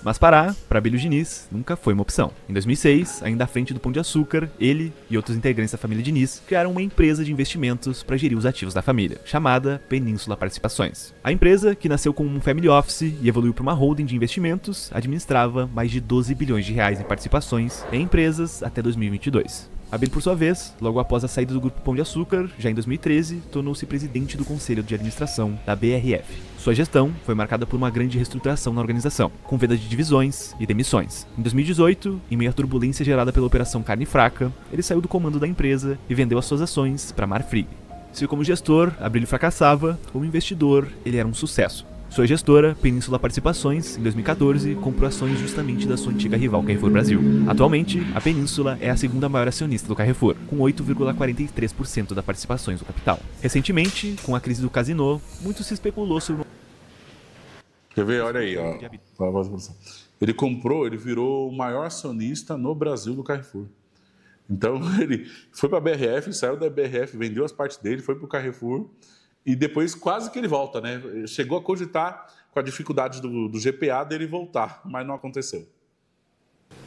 Mas parar para Abílio Diniz nunca foi uma opção. Em 2006, ainda à frente do Pão de Açúcar, ele e outros integrantes da família Diniz criaram uma empresa de investimentos para gerir os ativos da família, chamada Península Participações. A empresa, que nasceu como um family office e evoluiu para uma holding de investimentos, administrava mais de 12 bilhões de reais em participações em empresas até 2022. Abílio, por sua vez, logo após a saída do Grupo Pão de Açúcar, já em 2013, tornou-se presidente do Conselho de Administração da BRF. Sua gestão foi marcada por uma grande reestruturação na organização, com venda de divisões e demissões. Em 2018, em meio à turbulência gerada pela Operação Carne Fraca, ele saiu do comando da empresa e vendeu as suas ações para a Marfrig. Se como gestor, Abílio fracassava, como investidor, ele era um sucesso. Sua gestora, Península Participações, em 2014, comprou ações justamente da sua antiga rival Carrefour Brasil. Atualmente, a Península é a segunda maior acionista do Carrefour, com 8,43% das participações do capital. Recentemente, com a crise do Casino, muito se especulou sobre... Quer ver? Olha aí, ó. Ele comprou, ele virou o maior acionista no Brasil do Carrefour. Então, ele foi para a BRF, saiu da BRF, vendeu as partes dele, foi para o Carrefour. E depois quase que ele volta, né? Chegou a cogitar com a dificuldade do GPA dele voltar, mas não aconteceu.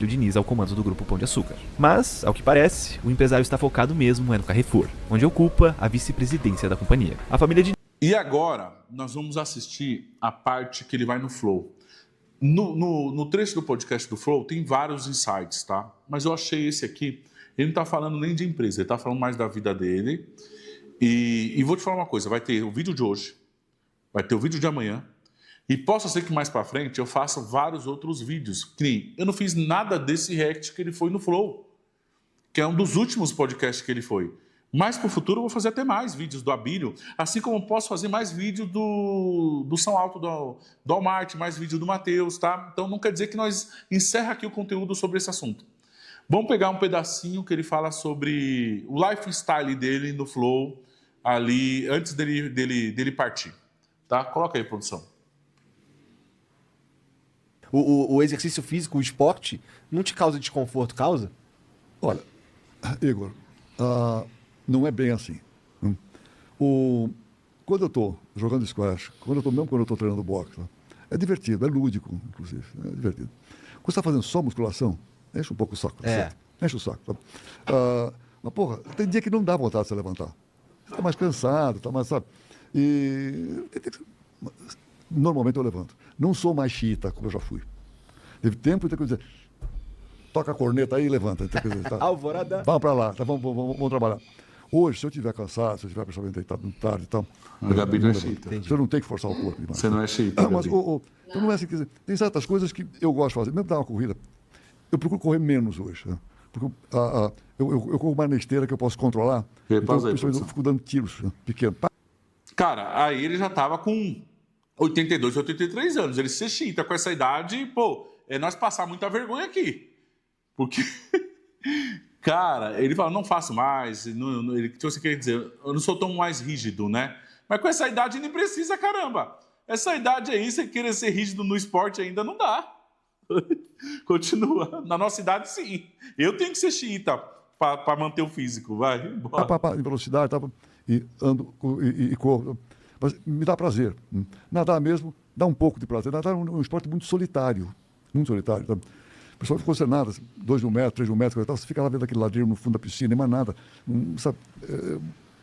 O Diniz ao comando do Grupo Pão de Açúcar. Mas, ao que parece, o empresário está focado mesmo no Carrefour, onde ocupa a vice-presidência da companhia. A família de... E agora, nós vamos assistir a parte que ele vai no Flow. No trecho do podcast do Flow tem vários insights, tá? Mas eu achei esse aqui, ele não está falando nem de empresa, ele está falando mais da vida dele. E vou te falar uma coisa, vai ter o vídeo de hoje, vai ter o vídeo de amanhã, e possa ser que mais pra frente eu faça vários outros vídeos. Que nem, eu não fiz nada desse react que ele foi no Flow, que é um dos últimos podcasts que ele foi. Mas pro futuro eu vou fazer até mais vídeos do Abílio, assim como eu posso fazer mais vídeos do São Alto, do Walmart, mais vídeos do Matheus, tá? Então não quer dizer que nós encerra aqui o conteúdo sobre esse assunto. Vamos pegar um pedacinho que ele fala sobre o lifestyle dele no Flow, ali, antes dele partir. Tá? Coloca aí, produção. O exercício físico, o esporte, não te causa desconforto, causa? Olha, Igor, não é bem assim. Quando eu estou jogando squash, mesmo quando eu estou treinando boxe, é divertido, é lúdico, inclusive, é divertido. Quando você está fazendo só musculação, enche um pouco o saco. Certo? Enche o saco. Mas, porra, tem dia que não dá vontade de se levantar. Você está mais cansado, está mais, sabe? Normalmente eu levanto. Não sou mais xiita, como eu já fui. Teve tempo de ter que dizer, toca a corneta aí e levanta. Tá? Alvorada. Vamos para lá, tá? Vamos trabalhar. Hoje, se eu estiver cansado, se eu estiver principalmente deitado tarde e tal... A Gabi não é xiita. Você não tem que forçar o corpo demais. Você não é xiita, mas então não é assim, quer dizer, tem certas coisas que eu gosto de fazer. Mesmo dar uma corrida, eu procuro correr menos hoje. Né? Porque eu corro mais na esteira que eu posso controlar. Então, eu fico dando tiros pequenos. Cara, aí ele já tava com 82, 83 anos. Ele ser xiita com essa idade, pô, é nós passar muita vergonha aqui. Porque, cara, ele fala, não faço mais. Ele, você quer dizer, eu não sou tão mais rígido, né? Mas com essa idade nem precisa, caramba. Essa idade aí, você querer ser rígido no esporte ainda não dá. Continua. Na nossa idade, sim. Eu tenho que ser xiita para manter o físico. Vai. Em velocidade, e ando e corro. Mas me dá prazer. Nadar mesmo dá um pouco de prazer. Nadar é um esporte muito solitário. Muito solitário. Tá? O pessoal ficou sem nada, 2 mil metros, 3 mil metros, você fica lá vendo aquele ladrilho no fundo da piscina, nem mais nada. Sabe?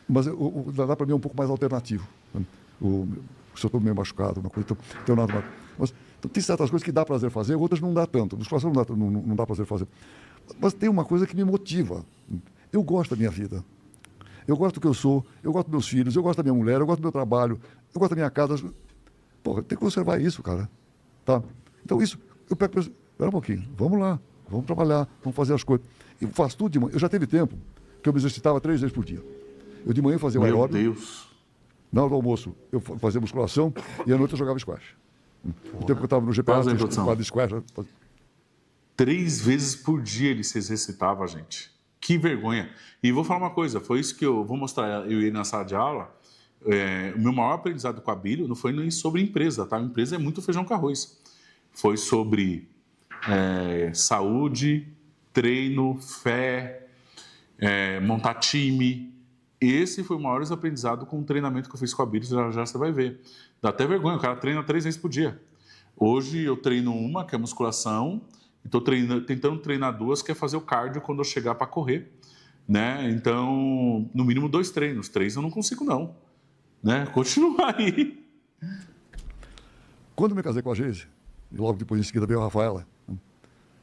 Mas nadar para mim é um pouco mais alternativo. Se eu estou meio machucado, uma coisa, então nada mais. Mas então, tem certas coisas que dá prazer fazer, outras não dá tanto. Musculação não dá prazer fazer. Mas tem uma coisa que me motiva. Eu gosto da minha vida. Eu gosto do que eu sou, eu gosto dos meus filhos, eu gosto da minha mulher, eu gosto do meu trabalho, eu gosto da minha casa. Porra, tem que conservar isso, cara. Tá? Então isso, eu pego para espera um pouquinho, vamos lá, vamos trabalhar, vamos fazer as coisas. Eu faço tudo de manhã. Eu já teve tempo que eu me exercitava 3 vezes por dia. Eu de manhã fazia o aeróbico. Meu Deus. Na hora do almoço, eu fazia musculação e à noite eu jogava squash. O tempo que eu estava no GPA, de squash. 3 vezes por dia ele se exercitava, gente. Que vergonha. E vou falar uma coisa, foi isso que eu vou mostrar eu ir na sala de aula. O meu maior aprendizado com a Abílio não foi nem sobre empresa, tá? A empresa é muito feijão com arroz. Foi sobre saúde, treino, fé, montar time, Esse foi o maior aprendizado com o treinamento que eu fiz com a Bíblia, já você vai ver. Dá até vergonha, o cara treina 3 vezes por dia. Hoje eu treino uma, que é musculação, e estou tentando treinar 2, que é fazer o cardio quando eu chegar para correr. Né? Então, no mínimo 2 treinos. 3 eu não consigo, não. Né? Continua aí. Quando eu me casei com a Geise, e logo depois em seguida veio a Rafaela, eu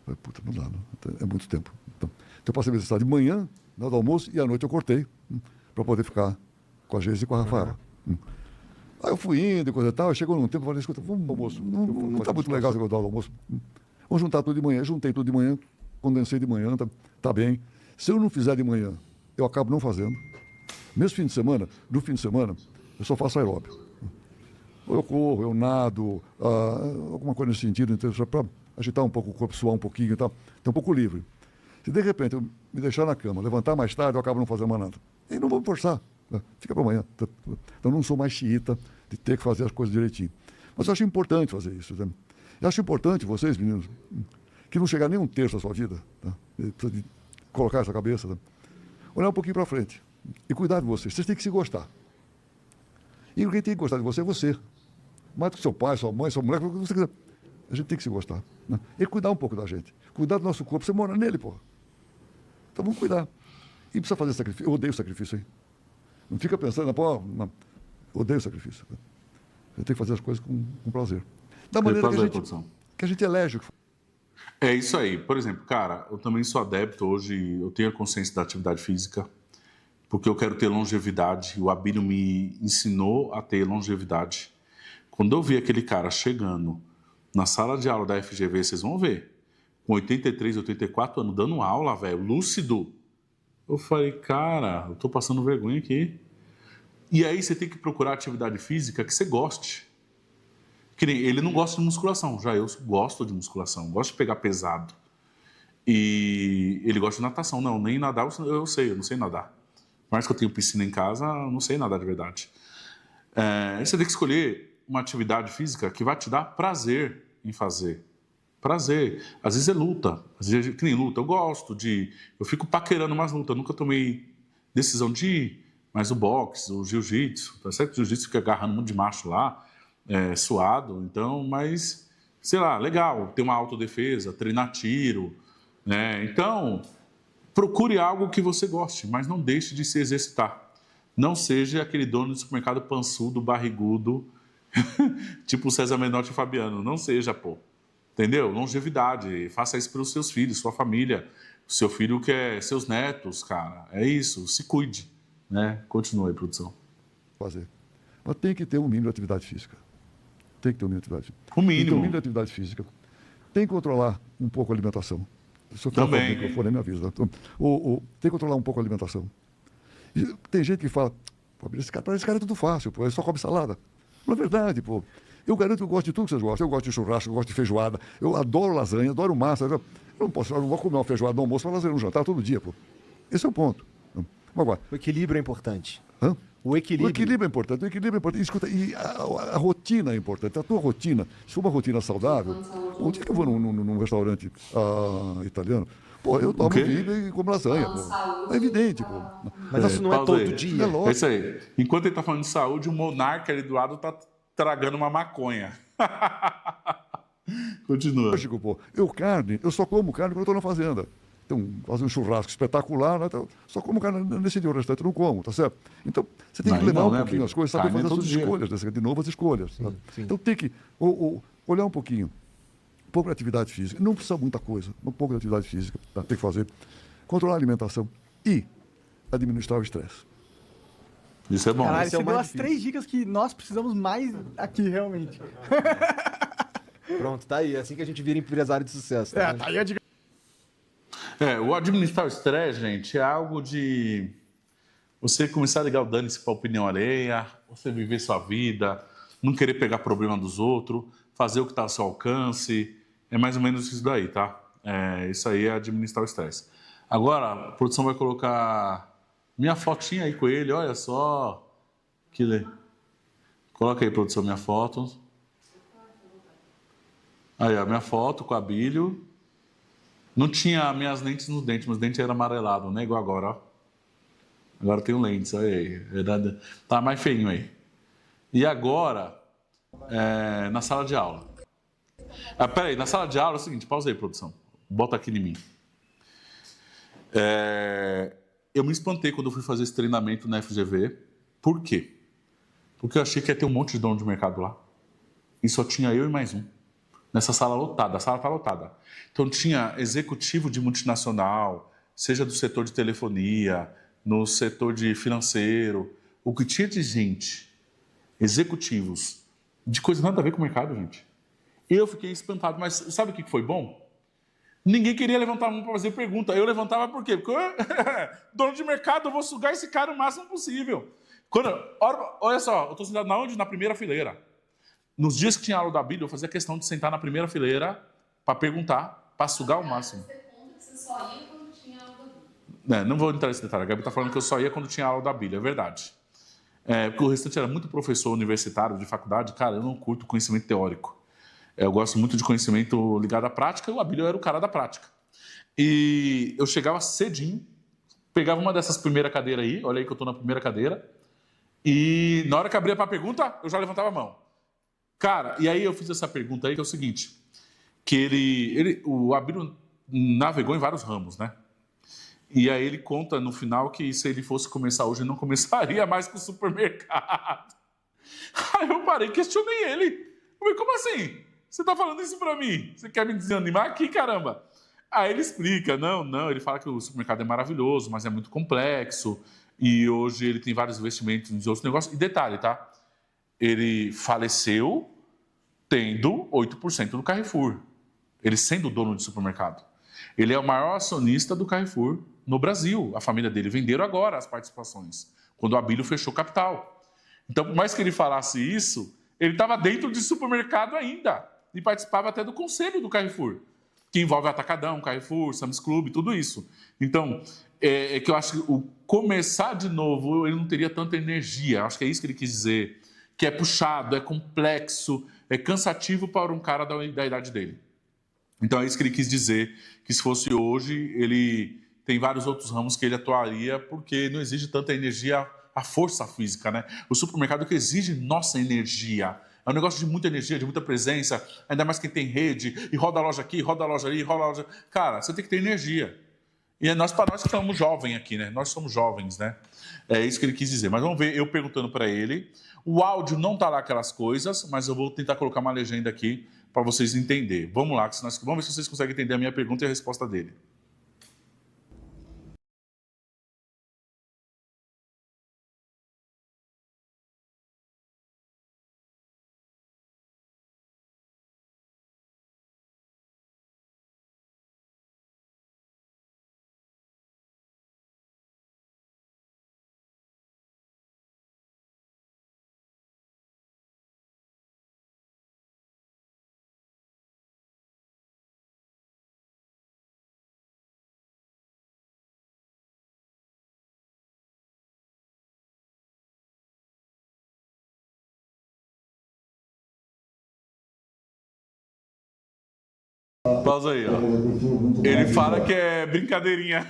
falei, puta, não dá, não. É muito tempo. Então eu passei a necessidade de manhã, na hora do almoço, e à noite eu cortei, para poder ficar com a Geise e com a Rafaela. Aí eu fui indo e coisa e tal, chegou num tempo, eu falei, escuta, vamos ao almoço. Não está muito legal esse negócio do almoço. Vamos juntar tudo de manhã. Juntei tudo de manhã, condensei de manhã, tá bem. Se eu não fizer de manhã, eu acabo não fazendo. Mesmo fim de semana, no fim de semana, eu só faço aeróbio. Ou eu corro, eu nado, alguma coisa nesse sentido, então, só para agitar um pouco o corpo, suar um pouquinho e tal. Então, um pouco livre. Se de repente eu me deixar na cama, levantar mais tarde, eu acabo não fazendo mais nada. E não vou me forçar. Né? Fica para amanhã. Então, eu não sou mais xiita de ter que fazer as coisas direitinho. Mas eu acho importante fazer isso. Né? Eu acho importante vocês, meninos, que não chegar nem um terço da sua vida, tá? De colocar essa cabeça, né? Olhar um pouquinho para frente e cuidar de vocês. Vocês têm que se gostar. E quem tem que gostar de você é você. Mais do que seu pai, sua mãe, sua mulher, o que você quiser. A gente tem que se gostar. Né? E cuidar um pouco da gente. Cuidar do nosso corpo. Você mora nele, porra. Então vamos cuidar. E precisa fazer sacrifício. Eu odeio sacrifício, hein? Não fica pensando, pô, não. Eu odeio sacrifício. Né? Você tem que fazer as coisas com prazer. Da maneira que a gente elege o que faz. É isso aí. Por exemplo, cara, eu também sou adepto hoje, eu tenho a consciência da atividade física, porque eu quero ter longevidade. O Abílio me ensinou a ter longevidade. Quando eu vi aquele cara chegando na sala de aula da FGV, vocês vão ver, com 83, 84 anos, dando aula, velho, lúcido. Eu falei, cara, eu tô passando vergonha aqui. E aí você tem que procurar atividade física que você goste. Que nem ele não gosta de musculação, já eu gosto de musculação, gosto de pegar pesado. E ele gosta de natação. Não, nem nadar eu sei, eu não sei nadar. Por mais que eu tenha piscina em casa, eu não sei nadar de verdade. Você tem que escolher uma atividade física que vai te dar prazer em fazer. Prazer. Às vezes é luta. Às vezes, que nem luta. Eu gosto de... Eu fico paquerando umas lutas. Eu nunca tomei decisão de ir. Mas o boxe, o jiu-jitsu... Tá certo que o jiu-jitsu fica agarrando um monte de macho lá, suado. Então, mas... Sei lá, legal. Ter uma autodefesa, treinar tiro. Né? Então, procure algo que você goste. Mas não deixe de se exercitar. Não seja aquele dono do supermercado pançudo, barrigudo... tipo o César Menotti e Fabiano. Não seja, pô. Entendeu? Longevidade. Faça isso pelos seus filhos, sua família. O seu filho quer seus netos, cara. É isso. Se cuide. Né? Continue aí, produção. Fazer. Mas tem que ter um mínimo de atividade física. Tem que ter um mínimo de atividade física. O mínimo. Tem que ter um mínimo de atividade física. Tem que controlar um pouco a alimentação. Se eu também. O microfone, me avisa. Tem que controlar um pouco a alimentação. E tem gente que fala, pô, esse cara é tudo fácil, pô, ele só come salada. Não é verdade, pô. Eu garanto que eu gosto de tudo que vocês gostam. Eu gosto de churrasco, eu gosto de feijoada. Eu adoro lasanha, adoro massa. Eu não vou comer uma feijoada no almoço para lasanha no jantar todo dia, pô. Esse é o ponto. Agora, O equilíbrio é importante. hã? O equilíbrio. O equilíbrio é importante. O equilíbrio é importante. Escuta, e a rotina é importante. A tua rotina, se for uma rotina saudável, um dia que eu vou num restaurante italiano, pô, eu tomo vinho e como lasanha, pô. É evidente, pô. Mas isso não é pausa todo aí. dia. É lógico. É isso aí. Enquanto ele tá falando de saúde, o monarca ali do lado tá tragando uma maconha. Continua. Lógico, pô. Eu só como carne quando eu estou na fazenda. Então, fazer um churrasco espetacular, né? Então, só como carne nesse dia, o restante eu não como, tá certo? Então, você tem que Não, levar não, um né, pouquinho Bíblia? as coisas, saber Carne fazer as todo suas dia. escolhas, de novo as escolhas. Sabe? sim. Então, tem que olhar um pouquinho de atividade física. Não precisa muita coisa, um pouco de atividade física, tá? Tem que fazer. Controlar a alimentação e administrar o estresse. Isso é bom. Caralho, esse é você o deu mais as 3 dicas que nós precisamos mais aqui, realmente. Pronto, tá aí. É assim que a gente vira empresário de sucesso. Tá? Tá aí a dica. O administrar o estresse, gente, é algo de você começar a ligar o dane-se para a opinião alheia, você viver sua vida, não querer pegar problema dos outros, fazer o que está ao seu alcance. É mais ou menos isso daí, tá? Isso aí é administrar o estresse. Agora, a produção vai colocar minha fotinha aí com ele, olha só. Coloca aí, produção, minha foto. Aí, ó, minha foto com a Abílio. Não tinha minhas lentes nos dentes, meus dentes eram amarelados, né? Igual agora, ó. Agora tem um lentes, olha aí. Tá mais feinho aí. E agora, na sala de aula. Peraí, na sala de aula é o seguinte, pausa aí, produção. Bota aqui em mim. Eu me espantei quando eu fui fazer esse treinamento na FGV. Por quê? Porque eu achei que ia ter um monte de dono de mercado lá. E só tinha eu e mais um. Nessa sala lotada, a sala está lotada. Então tinha executivo de multinacional, seja do setor de telefonia, no setor de financeiro, o que tinha de gente, executivos, de coisa nada a ver com o mercado, gente. Eu fiquei espantado, mas sabe o que foi bom? Ninguém queria levantar a mão para fazer pergunta. Eu levantava por quê? Porque dono de mercado, eu vou sugar esse cara o máximo possível. Olha só, eu estou sentado na onde? Na primeira fileira. Nos dias que tinha aula da Bíblia, eu fazia questão de sentar na primeira fileira para perguntar, para sugar o máximo. Você conta que você só ia quando tinha aula da Bíblia. Não vou entrar nesse detalhe. A Gabi está falando que eu só ia quando tinha aula da Bíblia, é verdade. Porque o restante era muito professor universitário, de faculdade. Cara, eu não curto conhecimento teórico. Eu gosto muito de conhecimento ligado à prática, e o Abílio era o cara da prática. E eu chegava cedinho, pegava uma dessas primeiras cadeiras aí, olha aí que eu estou na primeira cadeira, e na hora que abria para a pergunta, eu já levantava a mão. Cara, e aí eu fiz essa pergunta aí, que é o seguinte, que o Abílio navegou em vários ramos, né? E aí ele conta no final que se ele fosse começar hoje, ele não começaria mais com o supermercado. Aí eu parei e questionei ele. Eu falei, como assim? Você tá falando isso pra mim? Você quer me desanimar aqui, caramba? Aí ele explica, não, ele fala que o supermercado é maravilhoso, mas é muito complexo, e hoje ele tem vários investimentos em outros negócios. E detalhe, tá? Ele faleceu tendo 8% do Carrefour. Ele sendo dono de supermercado. Ele é o maior acionista do Carrefour no Brasil. A família dele venderam agora as participações, quando o Abílio fechou capital. Então, por mais que ele falasse isso, ele estava dentro de supermercado ainda e participava até do conselho do Carrefour, que envolve Atacadão, Carrefour, Sam's Club, tudo isso. Então, é que eu acho que o começar de novo, ele não teria tanta energia. Acho que é isso que ele quis dizer, que é puxado, é complexo, é cansativo para um cara da idade dele. Então, é isso que ele quis dizer, que se fosse hoje, ele tem vários outros ramos que ele atuaria, porque não exige tanta energia, a força física, né? O supermercado que exige nossa energia. É um negócio de muita energia, de muita presença, ainda mais quem tem rede, e roda a loja aqui, roda a loja ali, roda a loja... Cara, você tem que ter energia. E para nós que somos jovens aqui, né? Nós somos jovens, né? É isso que ele quis dizer. Mas vamos ver, eu perguntando para ele. O áudio não tá lá aquelas coisas, mas eu vou tentar colocar uma legenda aqui para vocês entenderem. Vamos lá, vamos ver se vocês conseguem entender a minha pergunta e a resposta dele. Pausa aí, ó. Ele fala que é brincadeirinha.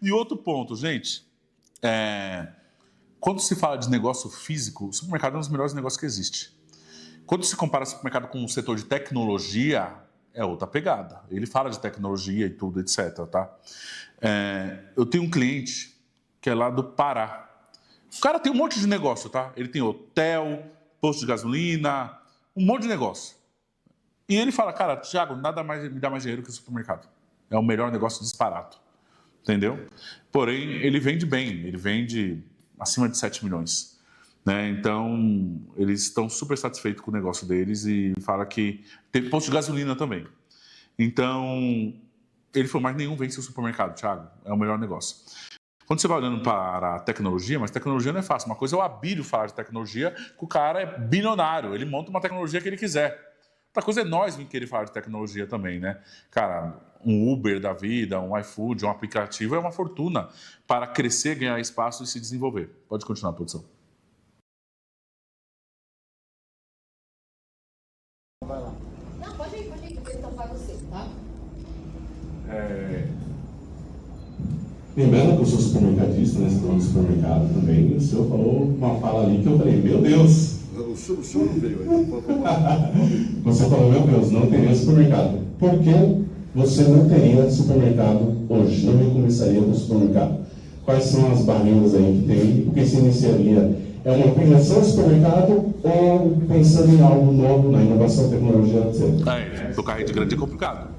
E outro ponto, gente, quando se fala de negócio físico, o supermercado é um dos melhores negócios que existe. Quando se compara o supermercado com o setor de tecnologia, é outra pegada. Ele fala de tecnologia e tudo, etc, tá? Eu tenho um cliente que é lá do Pará. O cara tem um monte de negócio, tá? Ele tem hotel, posto de gasolina, um monte de negócio. E ele fala, cara, Thiago, nada mais me dá mais dinheiro que o supermercado. É o melhor negócio disparado. Entendeu? Porém, ele vende bem. Ele vende acima de 7 milhões. Né? Então, eles estão super satisfeitos com o negócio deles e fala que... Tem posto de gasolina também. Então, ele falou, mas nenhum vence o supermercado, Thiago. É o melhor negócio. Quando você vai olhando para a tecnologia, mas tecnologia não é fácil. Uma coisa é o Abílio falar de tecnologia, que o cara é bilionário. Ele monta uma tecnologia que ele quiser. Outra coisa é nós vir querer falar de tecnologia também, né? Cara, um Uber da vida, um iFood, um aplicativo é uma fortuna para crescer, ganhar espaço e se desenvolver. Pode continuar, produção. Não, pode ir, então vai você, tá? Lembrando que eu sou supermercadista, né? Você falou de supermercado também, e o senhor falou uma fala ali que eu falei, meu Deus! O senhor não veio aí. Você falou, meu Deus, não teria supermercado. Por que você não teria supermercado hoje? Não recomeçaria com supermercado? Quais são as barreiras aí que tem? Porque se iniciaria, é uma ampliação do supermercado ou pensando em algo novo, na inovação, tecnologia, etc? Tocar rede grande é complicado.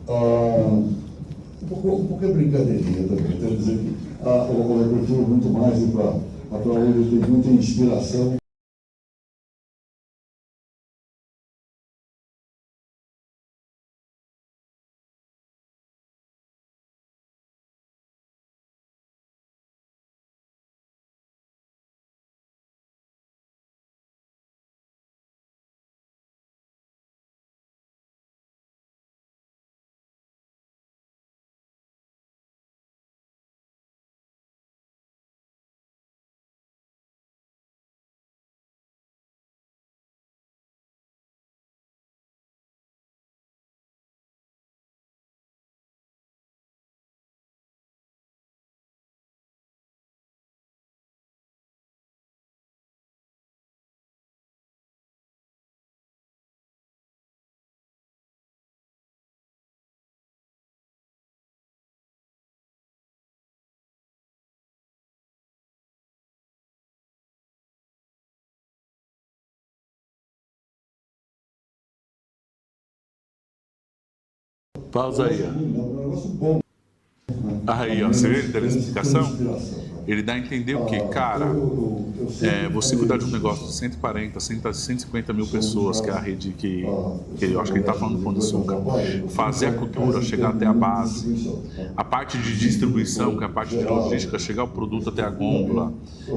Um pouco é brincadeirinha também. Quero dizer que eu prefiro muito mais ir para onde tem muita inspiração. Pausa aí, ó. Aí, ó, você vê ele dando explicação? Ele dá a entender o quê? Cara, você cuidar de um negócio de 140, 150 mil pessoas, que é a rede que eu acho que ele está falando do Pão de Açúcar, fazer a cultura, chegar até a base, a parte de distribuição, que é a parte de logística, chegar o produto até a gôndola,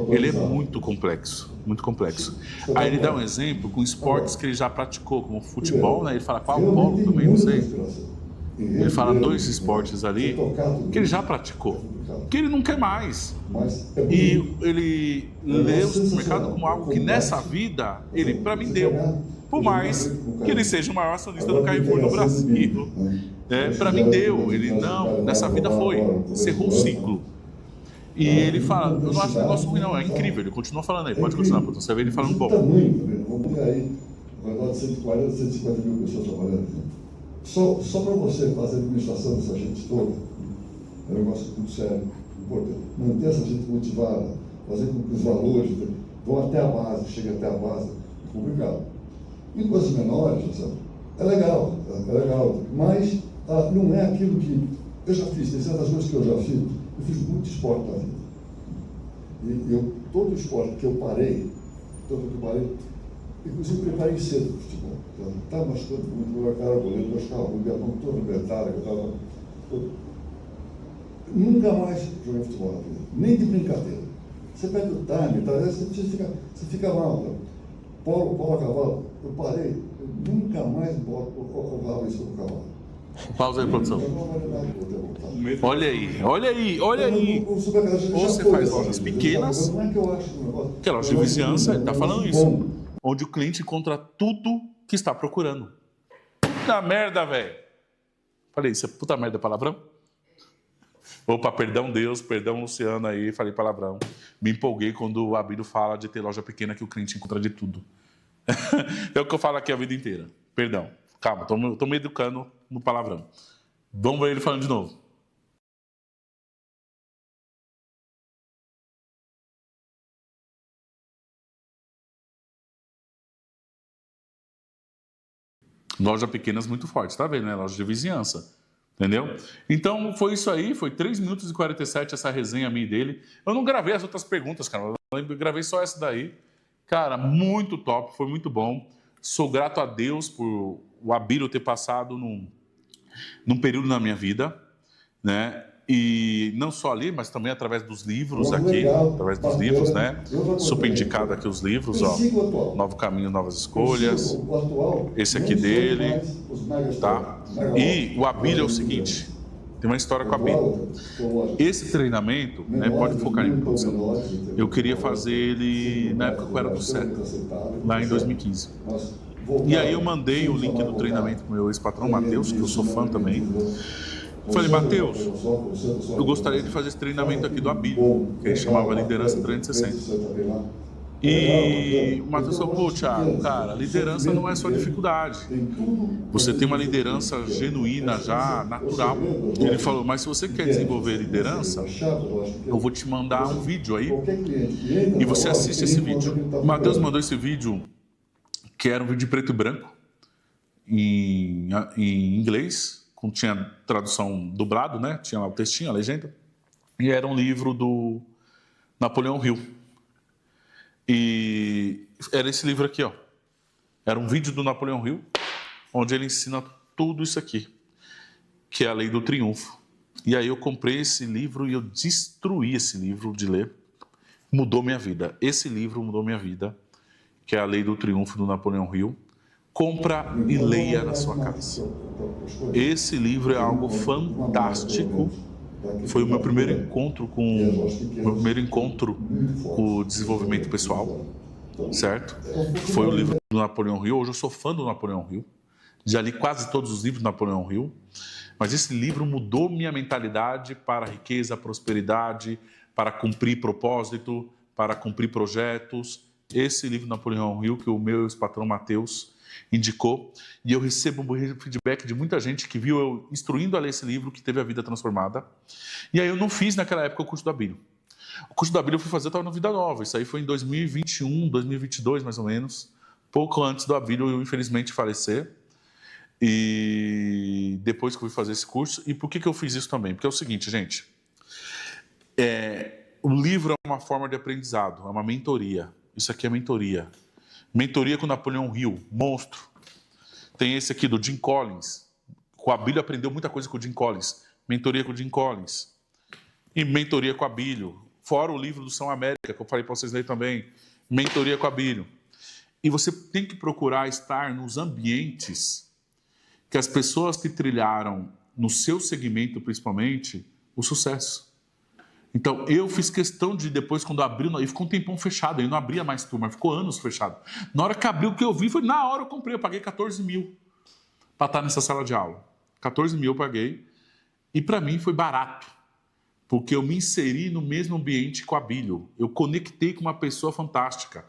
ele é muito complexo, muito complexo. Aí ele dá um exemplo com esportes que ele já praticou, como futebol, né? Ele fala qual polo também, não sei. Ele fala 2 esportes ali que ele já praticou, que ele não quer mais. E ele lê o supermercado como algo que nessa vida ele, para mim, deu. Por mais que ele seja o maior acionista do Carrefour no Brasil. Para mim deu. Ele, não, nessa vida foi. Encerrou o ciclo. E ele fala, eu não acho um negócio ruim não, é incrível. Ele continua falando aí, pode continuar, porque você vê ele falando bom. Vamos ter aí, ao redor de 140, 150 mil pessoas trabalhando. Só para você fazer a administração dessa gente toda, é um negócio muito sério, importante. Manter essa gente motivada, fazer com que os valores vão até a base, cheguem até a base, é complicado. Em coisas menores, sabe? É legal, mas não é aquilo que eu já fiz, tem certas coisas que eu já fiz, eu fiz muito esporte na vida. E todo esporte que eu parei, inclusive preparei cedo para o futebol. Estava machucando muito, eu era goleiro, eu ficava muito, a mão toda arrebentada, nunca mais joguei futebol na vida, nem de brincadeira. Você perde o time, tá? Você fica mal. Tá? Polo a cavalo, eu parei, eu nunca mais boto o rabo em cima do cavalo. Pausa aí, produção. Olha aí. Ou você faz lojas pequenas, que é loja de vizinhança, ele está falando isso, onde o cliente encontra tudo que está procurando. Puta merda, velho. Falei, isso é puta merda, palavrão? Opa, perdão Deus, perdão Luciano aí, falei palavrão. Me empolguei quando o Abílio fala de ter loja pequena que o cliente encontra de tudo. É o que eu falo aqui a vida inteira. Perdão, calma, tô me educando no palavrão. Vamos ver ele falando de novo. Loja pequenas muito forte, tá vendo, né? Loja de vizinhança. Entendeu? Então, foi isso aí, foi 3 minutos e 47 essa resenha minha e dele. Eu não gravei as outras perguntas, cara, eu gravei só essa daí. Cara, muito top, foi muito bom. Sou grato a Deus por o Abílio ter passado num período na minha vida, né? E não só ali, mas também através dos livros aqui, através dos livros, né? Super indicado aqui os livros, ó. Novo Caminho, Novas Escolhas. Esse aqui dele, tá? E o Abílio é o seguinte, tem uma história com o Abílio. Esse treinamento, né? Pode focar em mim, produção. Eu queria fazer ele na época que eu era do CET, lá em 2015. E aí eu mandei o link do treinamento pro meu ex-patrão, Matheus, que eu sou fã também. Eu falei, Matheus, eu gostaria de fazer esse treinamento aqui do Abílio, que ele chamava Liderança 360. E o Matheus falou, pô, Thiago, cara, liderança não é só dificuldade. Você tem uma liderança genuína já, natural. Ele falou, mas se você quer desenvolver liderança, eu vou te mandar um vídeo aí e você assiste esse vídeo. O Matheus mandou esse vídeo, que era um vídeo de preto e branco, em inglês, tinha tradução dublado, né? Tinha lá o textinho, a legenda. E era um livro do Napoleão Hill. E era esse livro aqui, ó. Era um vídeo do Napoleão Hill, onde ele ensina tudo isso aqui, que é a Lei do Triunfo. E aí eu comprei esse livro e eu destruí esse livro de ler. Mudou minha vida. Esse livro mudou minha vida, que é a Lei do Triunfo do Napoleão Hill. Compra e leia na sua casa. Esse livro é algo fantástico. Foi o meu primeiro encontro com o desenvolvimento pessoal, certo? Foi o livro do Napoleão Hill. Hoje eu sou fã do Napoleão Hill. Já li quase todos os livros do Napoleão Hill. Mas esse livro mudou minha mentalidade para a riqueza, a prosperidade, para cumprir propósito, para cumprir projetos. Esse livro do Napoleão Hill, que o meu ex-patrão Matheus indicou, e eu recebo um feedback de muita gente que viu eu instruindo a ler esse livro, que teve a vida transformada. E aí eu não fiz naquela época o curso do Abílio. O curso do Abílio eu fui fazer, eu estava no Vida Nova. Isso aí foi em 2021, 2022 mais ou menos, pouco antes do Abílio eu infelizmente falecer. E depois que eu fui fazer esse curso. E por que eu fiz isso também? Porque é o seguinte, gente, o livro é uma forma de aprendizado, é uma mentoria. Isso aqui é mentoria. Mentoria com Napoleão Hill, monstro. Tem esse aqui do Jim Collins. Com o Abílio aprendeu muita coisa com o Jim Collins. Mentoria com o Jim Collins. E mentoria com o Abílio. Fora o livro do São América, que eu falei para vocês lerem também. Mentoria com o Abílio. E você tem que procurar estar nos ambientes que as pessoas que trilharam, no seu segmento principalmente, o sucesso. Então, eu fiz questão de, depois, quando abriu, e ficou um tempão fechado, aí não abria mais turma, ficou anos fechado. Na hora que abriu, o que eu vi foi, na hora eu comprei, eu paguei 14 mil para estar nessa sala de aula. 14 mil eu paguei, e para mim foi barato, porque eu me inseri no mesmo ambiente com a Abílio. Eu conectei com uma pessoa fantástica,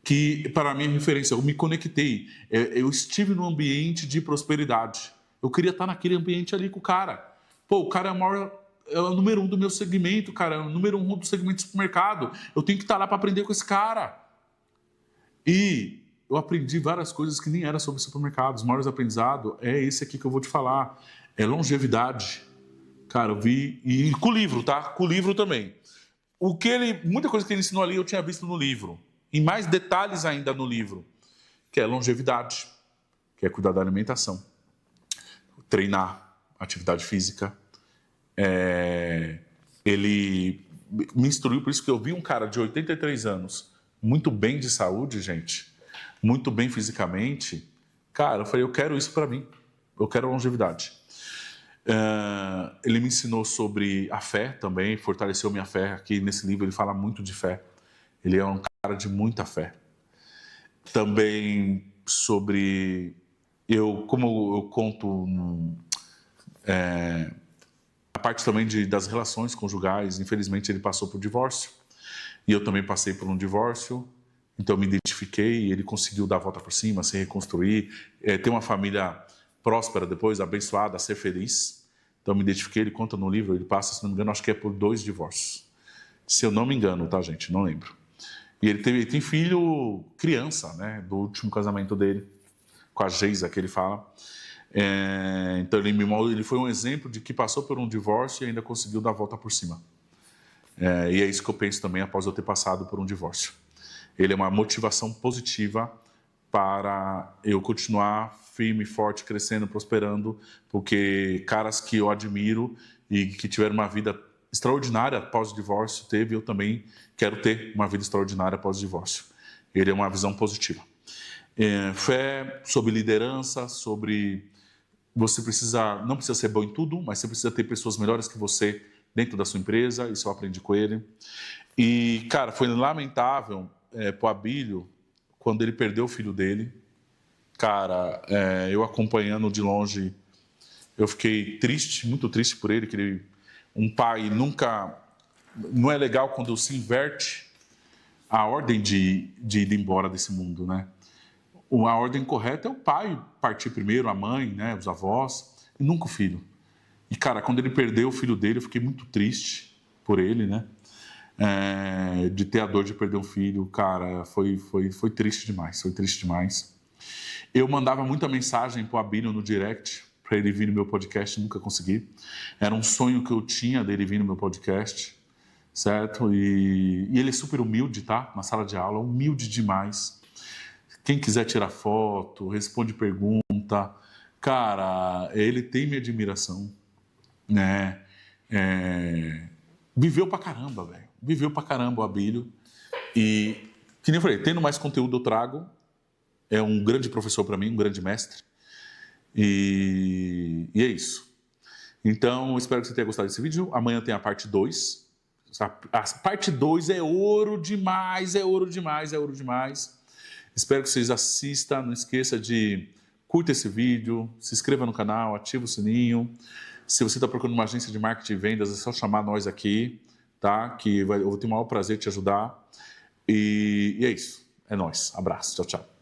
que para mim é referência, eu me conectei, eu estive num ambiente de prosperidade. Eu queria estar naquele ambiente ali com o cara. Pô, o cara é o número 1 do meu segmento, cara, é o número 1 do segmento de supermercado. Eu tenho que estar lá para aprender com esse cara. E eu aprendi várias coisas que nem eram sobre supermercados. Os maiores aprendizados é esse aqui que eu vou te falar. É longevidade. Cara, eu vi... E com o livro, tá? Com o livro também. Muita coisa que ele ensinou ali eu tinha visto no livro. E mais detalhes ainda no livro. Que é longevidade. Que é cuidar da alimentação. Treinar. Atividade física. Ele me instruiu, por isso que eu vi um cara de 83 anos, muito bem de saúde, gente, muito bem fisicamente. Cara, eu falei, eu quero isso para mim, eu quero longevidade. Ele me ensinou sobre a fé também, fortaleceu minha fé. Aqui nesse livro ele fala muito de fé. Ele é um cara de muita fé. Também sobre... como eu conto... a parte também das relações conjugais, infelizmente ele passou por divórcio, e eu também passei por um divórcio, então eu me identifiquei, e ele conseguiu dar a volta por cima, se reconstruir, ter uma família próspera depois, abençoada, ser feliz. Então eu me identifiquei, ele conta no livro, ele passa, se não me engano, acho que é por 2 divórcios. Se eu não me engano, tá, gente? Não lembro. E ele tem filho criança, né, do último casamento dele, com a Geisa, que ele fala. Então ele foi um exemplo de que passou por um divórcio e ainda conseguiu dar a volta por cima. E é isso que eu penso também após eu ter passado por um divórcio. Ele é uma motivação positiva para eu continuar firme, forte, crescendo, prosperando, porque caras que eu admiro e que tiveram uma vida extraordinária após o divórcio, eu também quero ter uma vida extraordinária após o divórcio. Ele é uma visão positiva. Fé, sobre liderança, sobre... Você não precisa ser bom em tudo, mas você precisa ter pessoas melhores que você dentro da sua empresa. Isso eu aprendi com ele. E, cara, foi lamentável pro Abílio quando ele perdeu o filho dele. Cara, eu acompanhando de longe, Eu fiquei triste, muito triste por ele, que ele, um pai nunca... Não é legal quando se inverte a ordem de ir embora desse mundo, né? A ordem correta é o pai partir primeiro, a mãe, né, os avós, e nunca o filho. E, cara, quando ele perdeu o filho dele, eu fiquei muito triste por ele, né? De ter a dor de perder um filho, cara, foi triste demais, foi triste demais. Eu mandava muita mensagem pro Abílio no direct para ele vir no meu podcast, nunca consegui. Era um sonho que eu tinha dele vir no meu podcast, certo? E ele é super humilde, tá? Na sala de aula, humilde demais. Quem quiser tirar foto, responde pergunta, cara, ele tem minha admiração, né? Viveu pra caramba, velho. Viveu pra caramba o Abílio. E, que nem eu falei, tendo mais conteúdo eu trago. É um grande professor para mim, um grande mestre. E é isso. Então, espero que você tenha gostado desse vídeo. Amanhã tem a parte 2. A parte 2 é ouro demais, é ouro demais, é ouro demais. Espero que vocês assistam. Não esqueça de curta esse vídeo, se inscreva no canal, ativa o sininho. Se você está procurando uma agência de marketing e vendas, é só chamar nós aqui, tá? Que eu vou ter o maior prazer de te ajudar. E é isso. É nóis. Abraço. Tchau, tchau.